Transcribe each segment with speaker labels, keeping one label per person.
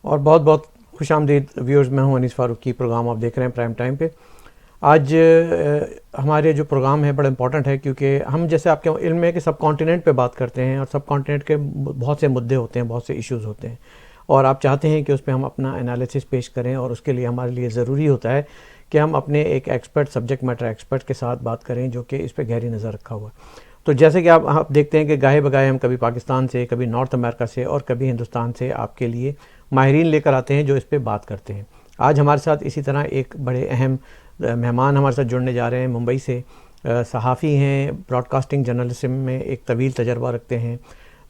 Speaker 1: और बहुत बहुत खुशामदीद व्यूअर्स। मैं हूं अनीस फ़ारूकी। प्रोग्राम आप देख रहे हैं प्राइम टाइम पे। आज हमारे जो प्रोग्राम है बड़ा इंपॉर्टेंट है, क्योंकि हम जैसे आपके इल्म है कि सब कॉन्टिनेंट पे बात करते हैं और सब कॉन्टिनेंट के बहुत से मुद्दे होते हैं, बहुत से इश्यूज़ होते हैं, और आप चाहते हैं कि उस पर हम अपना एनालिसिस पेश करें, और उसके लिए हमारे लिए ज़रूरी होता है कि हम अपने एक एक्सपर्ट, सब्जेक्ट मैटर एक्सपर्ट के साथ बात करें जो कि इस पर गहरी नज़र रखा हुआ है। तो जैसे कि आप देखते हैं कि गाहे बगाहे हम कभी पाकिस्तान से, कभी नॉर्थ अमेरिका से और कभी हिंदुस्तान से आपके लिए माहिरीन लेकर आते हैं जो इस पे बात करते हैं। आज हमारे साथ इसी तरह एक बड़े अहम मेहमान हमारे साथ जुड़ने जा रहे हैं मुंबई से। सहाफ़ी हैं, ब्रॉडकास्टिंग जर्नलिज्म में एक तवील तजर्बा रखते हैं,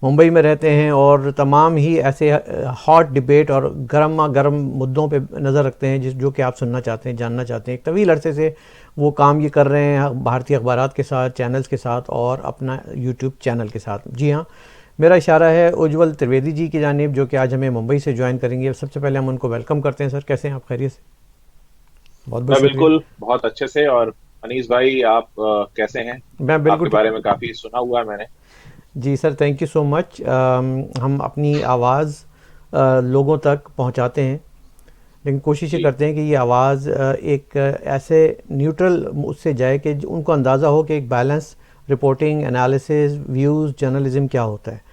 Speaker 1: मुंबई में रहते हैं और तमाम ही ऐसे हॉट डिबेट और गर्मा गर्म मुद्दों पे नज़र रखते हैं जो कि आप सुनना चाहते हैं, जानना चाहते हैं। एक तवील अरसे से वो काम ये कर रहे हैं भारतीय अखबारात के साथ, चैनल्स के साथ और अपना यूट्यूब चैनल के साथ। जी हाँ, मेरा इशारा है उज्ज्वल त्रिवेदी जी की जानिब, जो कि आज हमें मुंबई से ज्वाइन करेंगे। सबसे पहले हम उनको वेलकम करते हैं। सर, कैसे हैं आप? खैरियत से? बहुत बहुत
Speaker 2: मैं
Speaker 1: शुक्रिया।
Speaker 2: बिल्कुल बहुत अच्छे से। और अनीस भाई, आप कैसे हैं?
Speaker 1: मैं बिल्कुल
Speaker 2: आपके
Speaker 1: ठीक।
Speaker 2: बारे में काफी सुना हुआ है मैंने।
Speaker 1: जी sir, thank you so much. हम अपनी आवाज़ लोगों तक पहुंचाते हैं, लेकिन कोशिश ये
Speaker 2: जी
Speaker 1: करते हैं कि ये आवाज़ एक ऐसे न्यूट्रल उससे जाए कि उनको अंदाज़ा हो कि एक balance reporting, analysis, views, journalism क्या होता है।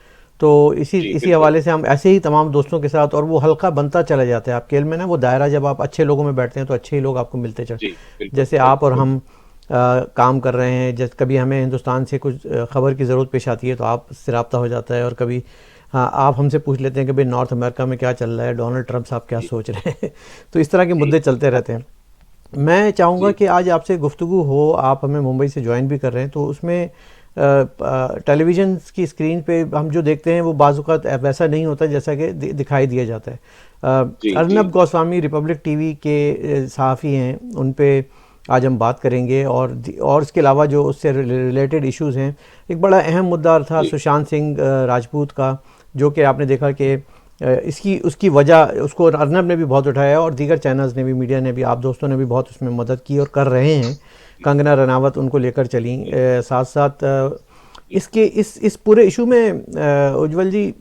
Speaker 1: तो इसी
Speaker 2: जी
Speaker 1: इसी
Speaker 2: बिल्कुल।
Speaker 1: हवाले से हम ऐसे ही तमाम दोस्तों के साथ, और वो हल्का बनता चला जाता है आपके इल्म में ना, वो दायरा, जब आप अच्छे लोगों में बैठते हैं तो अच्छे ही लोग आपको मिलते चले।
Speaker 2: जी बिल्कुल
Speaker 1: जैसे आप और
Speaker 2: बिल्कुल।
Speaker 1: हम काम कर रहे हैं, जैसे कभी हमें हिंदुस्तान से कुछ ख़बर की ज़रूरत पेश आती है तो आपसे रब्ता हो जाता है, और कभी हाँ आप हमसे पूछ लेते हैं कि भाई नॉर्थ अमेरिका में क्या चल रहा है, डोनाल्ड ट्रंप साहब क्या
Speaker 2: जी
Speaker 1: सोच रहे हैं। तो इस तरह के
Speaker 2: जी
Speaker 1: मुद्दे चलते रहते हैं। मैं चाहूँगा
Speaker 2: जी
Speaker 1: कि आज आपसे गुफ्तगू हो। आप हमें मुंबई से ज्वाइन भी कर रहे हैं, तो उसमें टेलीविज़न की स्क्रीन पे हम जो देखते हैं वो बाज़-औक़ात वैसा नहीं होता जैसा कि दिखाई दिया जाता है।
Speaker 2: जी जी
Speaker 1: अर्नब गोस्वामी रिपब्लिक टीवी के सहाफ़ी हैं, उन पे आज हम बात करेंगे, और इसके अलावा जो उससे रिलेटेड इश्यूज़ हैं। एक बड़ा अहम मुद्दा था
Speaker 2: जी
Speaker 1: सुशांत सिंह राजपूत का, जो कि आपने देखा कि इसकी उसकी वजह उसको अर्नब ने भी बहुत उठाया, और दीगर चैनल्स ने भी, मीडिया ने भी, आप दोस्तों ने भी बहुत उसमें मदद की और कर रहे हैं।
Speaker 2: जी
Speaker 1: कंगना रनावत उनको लेकर चली,
Speaker 2: जी
Speaker 1: साथ साथ
Speaker 2: जी
Speaker 1: इसके इस पूरे इशू में उज्ज्वल जी,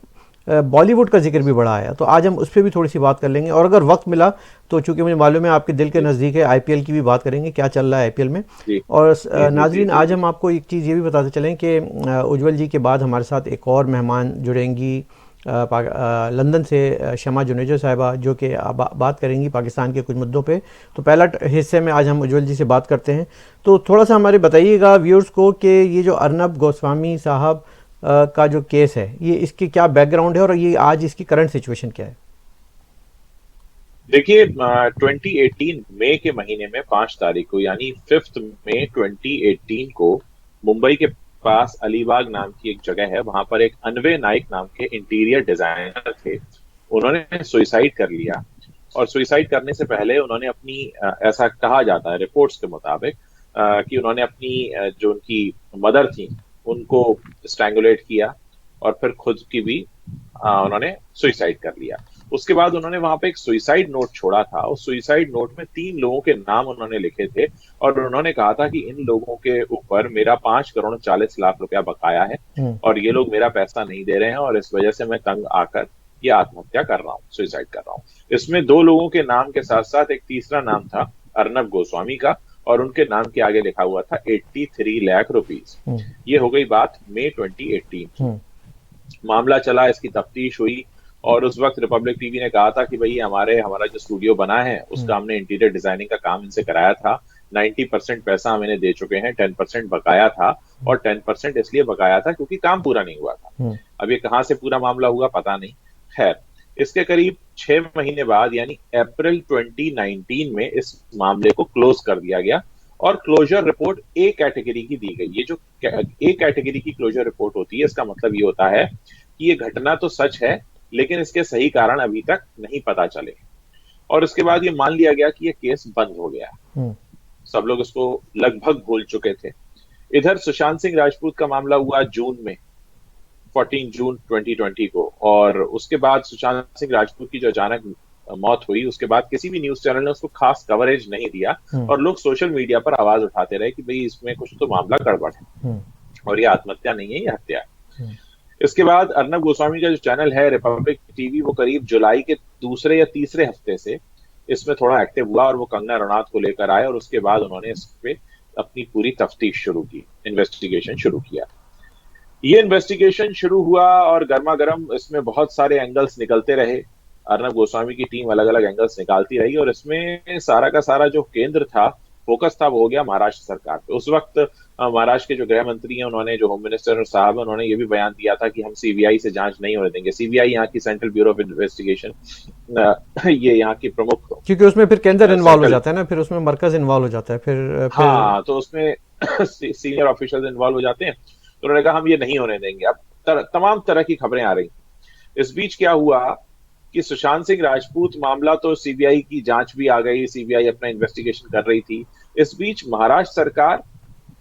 Speaker 1: बॉलीवुड का जिक्र भी बड़ा आया, तो आज हम उस पर भी थोड़ी सी बात कर लेंगे, और अगर वक्त मिला तो चूंकि मुझे मालूम है आपके दिल के
Speaker 2: जी
Speaker 1: नज़दीक है, आईपीएल की भी बात करेंगे, क्या चल रहा है आईपीएल में।
Speaker 2: जी
Speaker 1: और
Speaker 2: जी जी जी
Speaker 1: नाजरीन,
Speaker 2: जी
Speaker 1: आज
Speaker 2: जी
Speaker 1: हम आपको एक चीज़ ये भी बताते चलें कि उज्ज्वल जी के बाद हमारे साथ एक और मेहमान जुड़ेंगी लंदन से, शमा जुनेजो साहिबा, जो कि बात करेंगी पाकिस्तान के कुछ मुद्दों पे। तो पहला हिस्से में आज हम उज्ज्वल जी से बात करते हैं। तो थोड़ा सा हमारे बताइएगा व्यूअर्स को कि ये जो अर्नब गोस्वामी साहब का जो केस है, ये इसकी क्या बैकग्राउंड है और ये आज इसकी करंट सिचुएशन क्या है?
Speaker 2: देखिए, 2018 मई के महीने में 5 तारीख को, यानी 5 मई 2018 को, मुंबई के पास अलीबाग नाम की एक जगह है, वहां पर एक अनवे नाइक नाम के इंटीरियर डिजाइनर थे। उन्होंने सुइसाइड कर लिया। और सुइसाइड करने से पहले उन्होंने अपनी ऐसा कहा जाता है रिपोर्ट्स के मुताबिक, कि उन्होंने अपनी जो उनकी मदर थी उनको स्ट्रैंगुलेट किया, और फिर खुद की भी उन्होंने सुइसाइड कर लिया। उसके बाद उन्होंने वहां पे एक सुइसाइड नोट छोड़ा था। उस सुइसाइड नोट में 3 लोगों के नाम उन्होंने लिखे थे, और उन्होंने कहा था कि इन लोगों के ऊपर मेरा 5 करोड़ 40 लाख रुपया बकाया है,
Speaker 1: हम्म।
Speaker 2: और ये लोग मेरा पैसा नहीं दे रहे हैं, और इस वजह से मैं तंग आकर ये आत्महत्या कर रहा हूँ, सुइसाइड कर रहा हूँ। इसमें 2 लोगों के नाम के साथ साथ एक तीसरा नाम था अर्नब गोस्वामी का, और उनके नाम के आगे लिखा हुआ था 83 लाख रुपीज।
Speaker 1: हम्म।
Speaker 2: ये हो गई बात मई 2018 की।
Speaker 1: हम्म।
Speaker 2: मामला चला, इसकी तफ्तीश हुई, और उस वक्त रिपब्लिक टीवी ने कहा था कि भाई हमारा जो स्टूडियो बना है
Speaker 1: हम्म।
Speaker 2: उसका हमने इंटीरियर डिजाइनिंग का काम इनसे कराया था। 90% पैसा हम इन्हें दे चुके हैं, 10% बकाया था। और 10% इसलिए बकाया था क्योंकि काम पूरा नहीं हुआ था।
Speaker 1: हम्म।
Speaker 2: अब ये कहाँ से पूरा मामला हुआ पता नहीं। खैर, इसके करीब 6 महीने बाद, यानी अप्रैल 2019 में, इस मामले को क्लोज कर दिया गया, और क्लोजर रिपोर्ट ए कैटेगरी की दी गई। ये जो ए कैटेगरी की क्लोजर रिपोर्ट होती है, इसका मतलब ये होता है कि ये घटना तो सच है, लेकिन इसके सही कारण अभी तक नहीं पता चले। और इसके बाद ये मान लिया गया कि ये केस बंद हो गया।
Speaker 1: हम्म।
Speaker 2: सब लोग इसको लगभग भूल चुके थे। इधर सुशांत सिंह राजपूत का मामला हुआ जून में, 14 जून 2020 को। और उसके बाद सुशांत सिंह राजपूत की जो अचानक मौत हुई, उसके बाद किसी भी न्यूज चैनल ने उसको खास कवरेज नहीं दिया,
Speaker 1: हम्म।
Speaker 2: और लोग सोशल मीडिया पर आवाज उठाते रहे कि भाई इसमें कुछ तो मामला गड़बड़ है,
Speaker 1: हम्म।
Speaker 2: और ये आत्महत्या नहीं है, ये हत्या है। इसके बाद अर्नब गोस्वामी का जो चैनल है रिपब्लिक टीवी, वो करीब जुलाई के दूसरे या तीसरे हफ्ते से इसमें थोड़ा एक्टिव हुआ और वो कंगना रनौत को लेकर आए और उसके बाद उन्होंने इस पे अपनी पूरी तफ्तीश शुरू की, इन्वेस्टिगेशन शुरू किया। ये इन्वेस्टिगेशन शुरू हुआ और गर्मा गर्म इसमें बहुत सारे एंगल्स निकलते रहे। अर्नब गोस्वामी की टीम अलग अलग एंगल्स निकालती रही और इसमें सारा का सारा जो केंद्र था, फोकस था, वो हो गया महाराष्ट्र सरकार पे। उस वक्त महाराष्ट्र के जो गृह मंत्री हैं, उन्होंने, जो होम मिनिस्टर साहब हैं, उन्होंने ये भी बयान दिया था कि हम सीबीआई से जांच नहीं होने देंगे। सीबीआई यहाँ की सेंट्रल ब्यूरो ऑफ इन्वेस्टिगेशन, ये यहाँ की प्रमुख,
Speaker 1: क्योंकि उसमें फिर केंद्र इन्वॉल्व हो
Speaker 2: सेंट्रल,
Speaker 1: जाता है ना, फिर उसमें मरकज इन्वॉल्व हो जाता है, फिर
Speaker 2: हाँ, तो उसमें सीनियर ऑफिशियल इन्वॉल्व हो जाते हैं। तो उन्होंने कहा हम ये नहीं होने देंगे। अब तमाम तरह की खबरें आ रही। इस बीच क्या हुआ कि सुशांत सिंह राजपूत मामला, तो सीबीआई की जांच भी आ गई, सीबीआई अपना इन्वेस्टिगेशन कर रही थी। इस बीच महाराष्ट्र सरकार,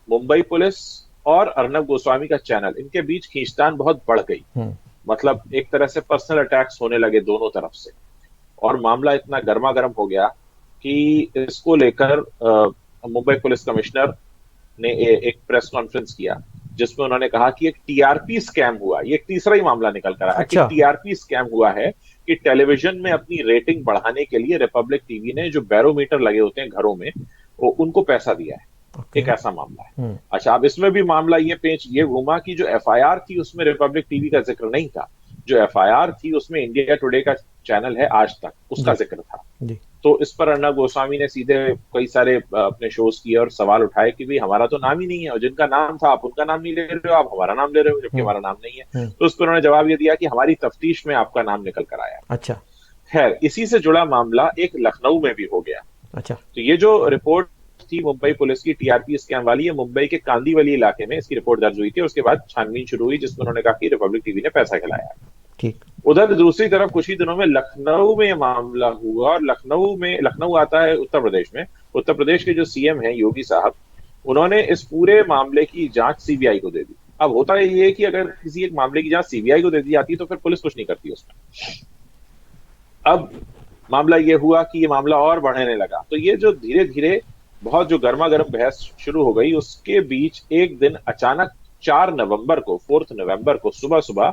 Speaker 2: मुंबई पुलिस और अर्नब गोस्वामी का चैनल, इनके बीच खींचतान बहुत बढ़ गई। मतलब एक तरह से पर्सनल अटैक्स होने लगे दोनों तरफ से और मामला इतना गर्मा गर्म हो गया कि इसको लेकर मुंबई पुलिस कमिश्नर ने एक प्रेस कॉन्फ्रेंस किया जिसमें उन्होंने कहा कि एक टीआरपी स्कैम हुआ। ये एक तीसरा ही मामला निकल कर आया कि टीआरपी स्कैम हुआ है, कि टेलीविजन में अपनी रेटिंग बढ़ाने के लिए रिपब्लिक टीवी ने जो बैरोमीटर लगे होते हैं घरों में, वो उनको पैसा दिया है। एक ऐसा मामला है। अच्छा, अब इसमें भी मामला ये घूमा कि जो एफआईआर थी उसमें रिपब्लिक टीवी का जिक्र नहीं था। जो एफआईआर थी उसमें इंडिया टुडे का चैनल है आज तक, उसका जिक्र था। तो इस पर अर्नब गोस्वामी ने सीधे कई सारे अपने शोज किए और सवाल उठाए कि भाई हमारा तो नाम ही नहीं है, और जिनका नाम था आप उनका नाम नहीं ले रहे हो, आप हमारा नाम ले रहे हो, जबकि हमारा नाम नहीं है। तो उस पर उन्होंने जवाब ये दिया कि हमारी तफ्तीश में आपका नाम निकल कर आया।
Speaker 1: अच्छा,
Speaker 2: खैर, इसी से जुड़ा मामला एक लखनऊ में भी हो गया।
Speaker 1: अच्छा,
Speaker 2: तो ये जो रिपोर्ट थी मुंबई पुलिस की टीआरपी स्कैम वाली, ये मुंबई के कांदीवली इलाके में इसकी रिपोर्ट दर्ज हुई थी और उसके बाद छानबीन शुरू हुई जिसमें उन्होंने कहा कि रिपब्लिक टीवी ने पैसा खिलाया।
Speaker 1: ठीक।
Speaker 2: उधर दूसरी तरफ कुछ ही दिनों में लखनऊ में मामला हुआ और लखनऊ आता है उत्तर प्रदेश में। उत्तर प्रदेश के जो सीएम हैं योगी साहब, उन्होंने इस पूरे मामले की जांच सीबीआई को दे दी। अब होता है ये कि अगर किसी एक मामले की जांच सीबीआई को दे दी जाती तो फिर पुलिस कुछ नहीं करती उसमें। अब मामला ये हुआ कि ये मामला और बढ़ने लगा। तो ये जो धीरे धीरे बहुत जो गर्मा गर्म बहस शुरू हो गई, उसके बीच एक दिन अचानक 4 नवंबर को सुबह सुबह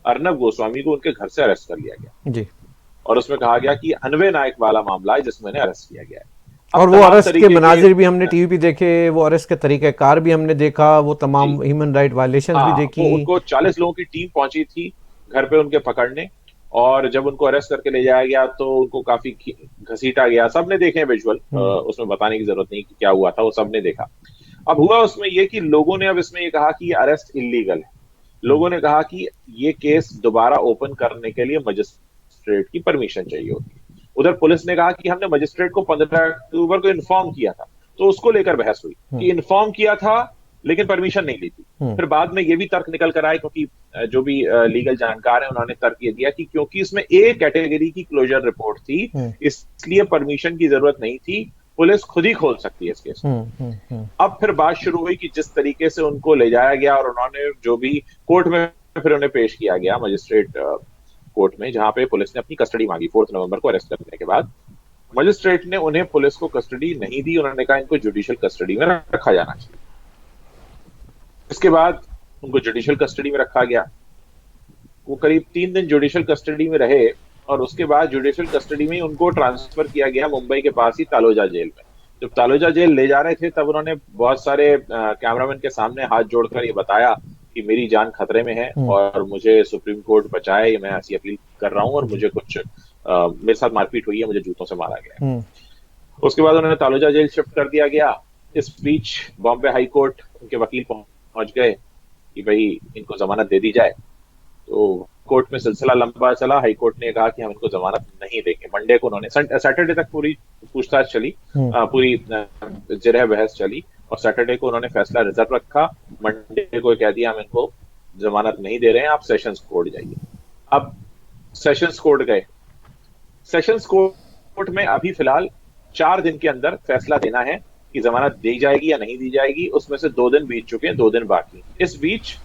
Speaker 2: अर्नब गोस्वामी को उनके घर से अरेस्ट कर लिया गया
Speaker 1: जी।
Speaker 2: और उसमें कहा गया कि अन्वय नायक वाला मामला है जिसमें अरेस्ट किया गया है।
Speaker 1: और वो अरेस्ट के मनाजिर भी हमने टीवी पे देखे, वो अरेस्ट के तरीक़ेकार भी हमने देखा, वो तमाम ह्यूमन राइट वायलेशंस भी देखी।
Speaker 2: उनको 40 लोगों की टीम पहुंची थी घर पे उनके पकड़ने, और जब उनको अरेस्ट करके ले जाया गया तो उनको काफी घसीटा गया। सबने देखे विजुअल, उसमें बताने की जरूरत नहीं कि क्या हुआ था, वो सबने देखा। अब हुआ उसमें ये कि लोगों ने अब इसमें ये कहा कि ये अरेस्ट इलीगल है। लोगों ने कहा कि ये केस दोबारा ओपन करने के लिए मजिस्ट्रेट की परमिशन चाहिए होती है। उधर पुलिस ने कहा कि हमने मजिस्ट्रेट को 15 अक्टूबर को इन्फॉर्म किया था, तो उसको लेकर बहस हुई कि इन्फॉर्म किया था लेकिन परमिशन नहीं ली थी। फिर बाद में ये भी तर्क निकल कर आए, क्योंकि जो भी लीगल जानकार है उन्होंने तर्क ये दिया कि क्योंकि इसमें ए कैटेगरी की क्लोजर रिपोर्ट थी, इसलिए परमिशन की जरूरत नहीं थी, पुलिस खुद ही खोल सकती है इस केस को। अब फिर बात शुरू हुई कि जिस तरीके से उनको ले जाया गया और उन्होंने जो भी कोर्ट में फिर उन्हें पेश किया गया, मजिस्ट्रेट कोर्ट में, जहां पे पुलिस ने अपनी कस्टडी मांगी 4 नवंबर को अरेस्ट करने के बाद। मजिस्ट्रेट ने उन्हें पुलिस को कस्टडी नहीं दी, उन्होंने कहा इनको जुडिशियल कस्टडी में रखा जाना चाहिए। इसके बाद उनको जुडिशियल कस्टडी में रखा गया। वो करीब 3 दिन जुडिशियल कस्टडी में रहे और उसके बाद जुडिशियल कस्टडी में उनको ट्रांसफर किया गया मुंबई के पास ही तालोजा जेल में। जब तालोजा जेल ले जा रहे थे तब उन्होंने बहुत सारे कैमरामैन के सामने हाथ जोड़कर ये बताया कि मेरी जान खतरे में है और मुझे सुप्रीम कोर्ट बचाए, मैं ऐसी अपील कर रहा हूं और मुझे कुछ मेरे साथ मारपीट हुई है, मुझे जूतों से मारा गया है। उसके बाद उन्होंने तालोजा जेल शिफ्ट कर दिया गया। इस बीच बॉम्बे हाई कोर्ट, उनके वकील पहुंच गए कि भाई इनको जमानत दे दी जाए। तो कोर्ट में सिलसिला लंबा चला। हाई कोर्ट ने कहा कि हम इनको जमानत नहीं देंगे। मंडे को उन्होंने, सैटरडे तक पूरी पूछताछ चली, पूरी जिरह बहस चली और सैटरडे को उन्होंने फैसला रिजर्व रखा। मंडे को कह दिया हम इनको जमानत नहीं दे रहे हैं, आप सेशंस कोर्ट जाइए। अब सेशंस कोर्ट गए। सेशंस कोर्ट में अभी फिलहाल 4 दिन के अंदर फैसला देना है कि जमानत दी जाएगी या नहीं दी जाएगी। उसमें से 2 दिन बीत चुके हैं, 2 दिन बाकी। इस बीच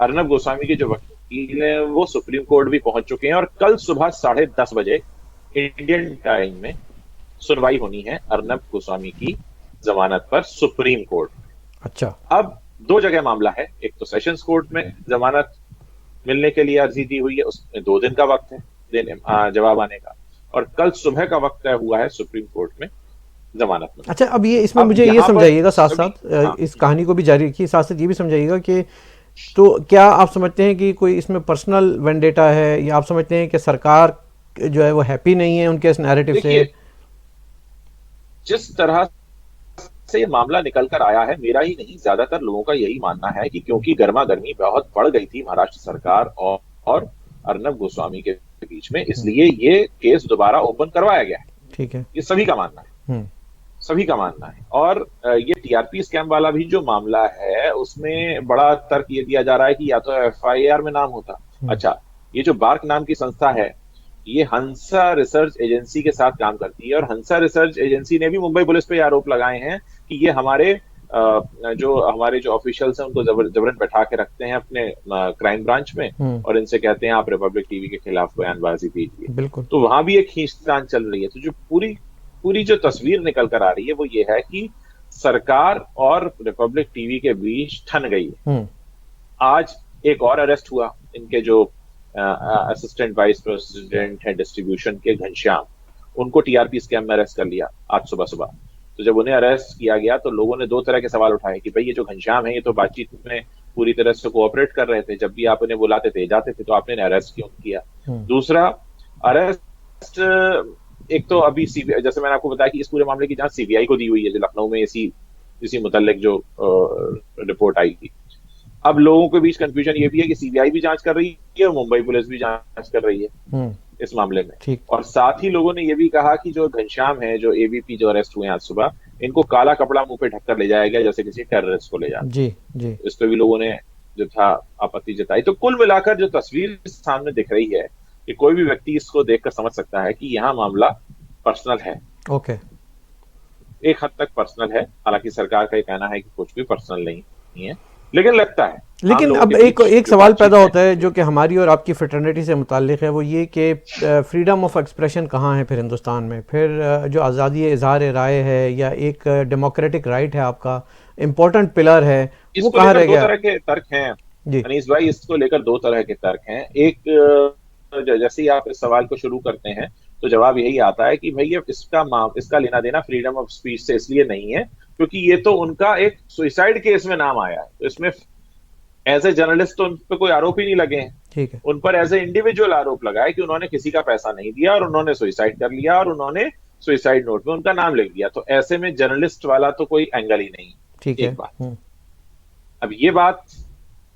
Speaker 2: अर्नब गोस्वामी के जो वकील हैं वो सुप्रीम कोर्ट भी पहुंच चुके हैं और कल सुबह 10:30 बजे इंडियन टाइम में सुनवाई होनी है अर्नब गोस्वामी की जमानत पर सुप्रीम कोर्ट।
Speaker 1: अच्छा,
Speaker 2: अब 2 जगह मामला है, एक तो सेशंस कोर्ट में जमानत मिलने के लिए अर्जी दी हुई है, उसमें 2 दिन का वक्त है देने जवाब आने का, और कल सुबह का वक्त तय हुआ है सुप्रीम कोर्ट में जमानत में।
Speaker 1: अच्छा, अब ये इसमें
Speaker 2: अब
Speaker 1: मुझे ये
Speaker 2: यहाँ पर
Speaker 1: समझाइएगा साथ
Speaker 2: सभी,
Speaker 1: साथ,
Speaker 2: हाँ,
Speaker 1: इस कहानी को भी जारी रखिए, साथ साथ ये भी समझाइएगा कि तो क्या आप समझते हैं कि कोई इसमें पर्सनल वेंडेटा है, या आप समझते हैं कि सरकार जो है वो हैप्पी नहीं है उनके इस नैरेटिव से?
Speaker 2: देखिए जिस तरह से ये मामला निकल कर आया है, मेरा ही नहीं ज्यादातर लोगों का यही मानना है कि क्योंकि गर्मा गर्मी बहुत बढ़ गई थी महाराष्ट्र सरकार और अर्नब गोस्वामी के बीच में,
Speaker 1: हम्म,
Speaker 2: इसलिए ये केस दोबारा ओपन करवाया गया है।
Speaker 1: ठीक है।
Speaker 2: ये सभी का मानना है,
Speaker 1: हम्म।
Speaker 2: सभी का मानना है। और ये टीआरपी स्कैम वाला भी जो मामला है, उसमें बड़ा तर्क ये दिया जा रहा है कि या तो एफआईआर में नाम होता।
Speaker 1: हम्म।
Speaker 2: अच्छा, ये जो बार्क नाम की संस्था है, ये हंसा रिसर्च एजेंसी के साथ काम करती है, और हंसा रिसर्च एजेंसी ने भी मुंबई पुलिस पे आरोप लगाए हैं कि ये हमारे जो ऑफिशियल्स हैं उनको जबरन बैठा के रखते हैं अपने क्राइम ब्रांच में,
Speaker 1: हम्म।
Speaker 2: और इनसे कहते हैं आप रिपब्लिक टीवी के खिलाफ बयानबाजी दीजिए।
Speaker 1: बिल्कुल।
Speaker 2: तो वहां भी एक खींचतान चल रही है। तो जो पूरी पूरी जो तस्वीर निकल कर आ रही है वो ये है कि सरकार और रिपब्लिक टीवी के बीच ठन गई है।
Speaker 1: हम्म।
Speaker 2: आज एक और अरेस्ट हुआ, इनके जो असिस्टेंट वाइस प्रेसिडेंट है डिस्ट्रीब्यूशन के, घनश्याम, उनको टीआरपी स्कैम में अरेस्ट कर लिया आज सुबह सुबह। तो जब उन्हें अरेस्ट किया गया तो लोगों ने 2 तरह के सवाल उठाए कि भाई ये जो घनश्याम है ये तो बातचीत में पूरी तरह से कोऑपरेट कर रहे थे, जब भी आप इन्हें बुलाते थे जाते थे, तो आपने इन्हें अरेस्ट क्यों किया?
Speaker 1: हम्म।
Speaker 2: दूसरा, अरेस्ट, एक तो अभी सीबीआई, जैसे मैंने आपको बताया कि इस पूरे मामले की जांच सीबीआई को दी हुई है, जो लखनऊ में इसी मुतल्लिक जो रिपोर्ट आई थी। अब लोगों के बीच कंफ्यूजन ये भी है कि सीबीआई भी जांच कर रही है और मुंबई पुलिस भी जांच कर रही है
Speaker 1: हम्म।
Speaker 2: इस मामले में।
Speaker 1: ठीक।
Speaker 2: और साथ ही लोगों ने ये भी कहा कि जो घनश्याम है, जो एबीपी जो अरेस्ट हुए आज सुबह, इनको काला कपड़ा मुंह पे ढककर ले जाया गया जैसे किसी टेररिस्ट को ले जाते।
Speaker 1: जी जी।
Speaker 2: इस पे भी लोगों ने जो था आपत्ति जताई। तो कुल मिलाकर जो तस्वीर सामने दिख रही है कि कोई भी व्यक्ति इसको देखकर समझ सकता है कि यहाँ मामला पर्सनल है,
Speaker 1: ओके।
Speaker 2: एक हद तक पर्सनल है। हालांकि सरकार का ये कहना है कि कुछ भी पर्सनल नहीं है, लेकिन लगता है। आम
Speaker 1: लेकिन
Speaker 2: लोगों
Speaker 1: अब
Speaker 2: के
Speaker 1: एक
Speaker 2: बीच
Speaker 1: एक
Speaker 2: जो
Speaker 1: सवाल
Speaker 2: बातचीत
Speaker 1: पैदा होता है जो कि हमारी और आपकी फ्रेटर्निटी से मुताल्लिक है, वो ये कि फ्रीडम ऑफ एक्सप्रेशन कहाँ है फिर हिंदुस्तान में? फिर जो आज़ादी इज़हार राय है या एक डेमोक्रेटिक राइट है आपका, इम्पोर्टेंट पिलर है, वो
Speaker 2: इसको
Speaker 1: कहाँ
Speaker 2: लेकर
Speaker 1: रह
Speaker 2: दो
Speaker 1: गया?
Speaker 2: तरह के तर्क हैं
Speaker 1: जी।
Speaker 2: अनीस भाई, इसको लेकर 2 तरह के तर्क हैं। एक, जैसे ही आप इस सवाल को शुरू करते हैं तो जवाब यही आता है कि भैया इसका लेना देना फ्रीडम ऑफ स्पीच से इसलिए नहीं है क्योंकि ये तो उनका एक सुइसाइड केस में नाम आया है, तो इसमें एज ए जर्नलिस्ट तो उन पर कोई आरोप ही नहीं लगे हैं।
Speaker 1: ठीक है।
Speaker 2: उन पर एज ए इंडिविजुअल आरोप लगा है कि उन्होंने किसी का पैसा नहीं दिया और उन्होंने सुइसाइड कर लिया और उन्होंने सुइसाइड नोट में उनका नाम लिख दिया। तो ऐसे में जर्नलिस्ट वाला तो कोई एंगल ही नहीं।
Speaker 1: ठीक है।
Speaker 2: एक बात। अब ये बात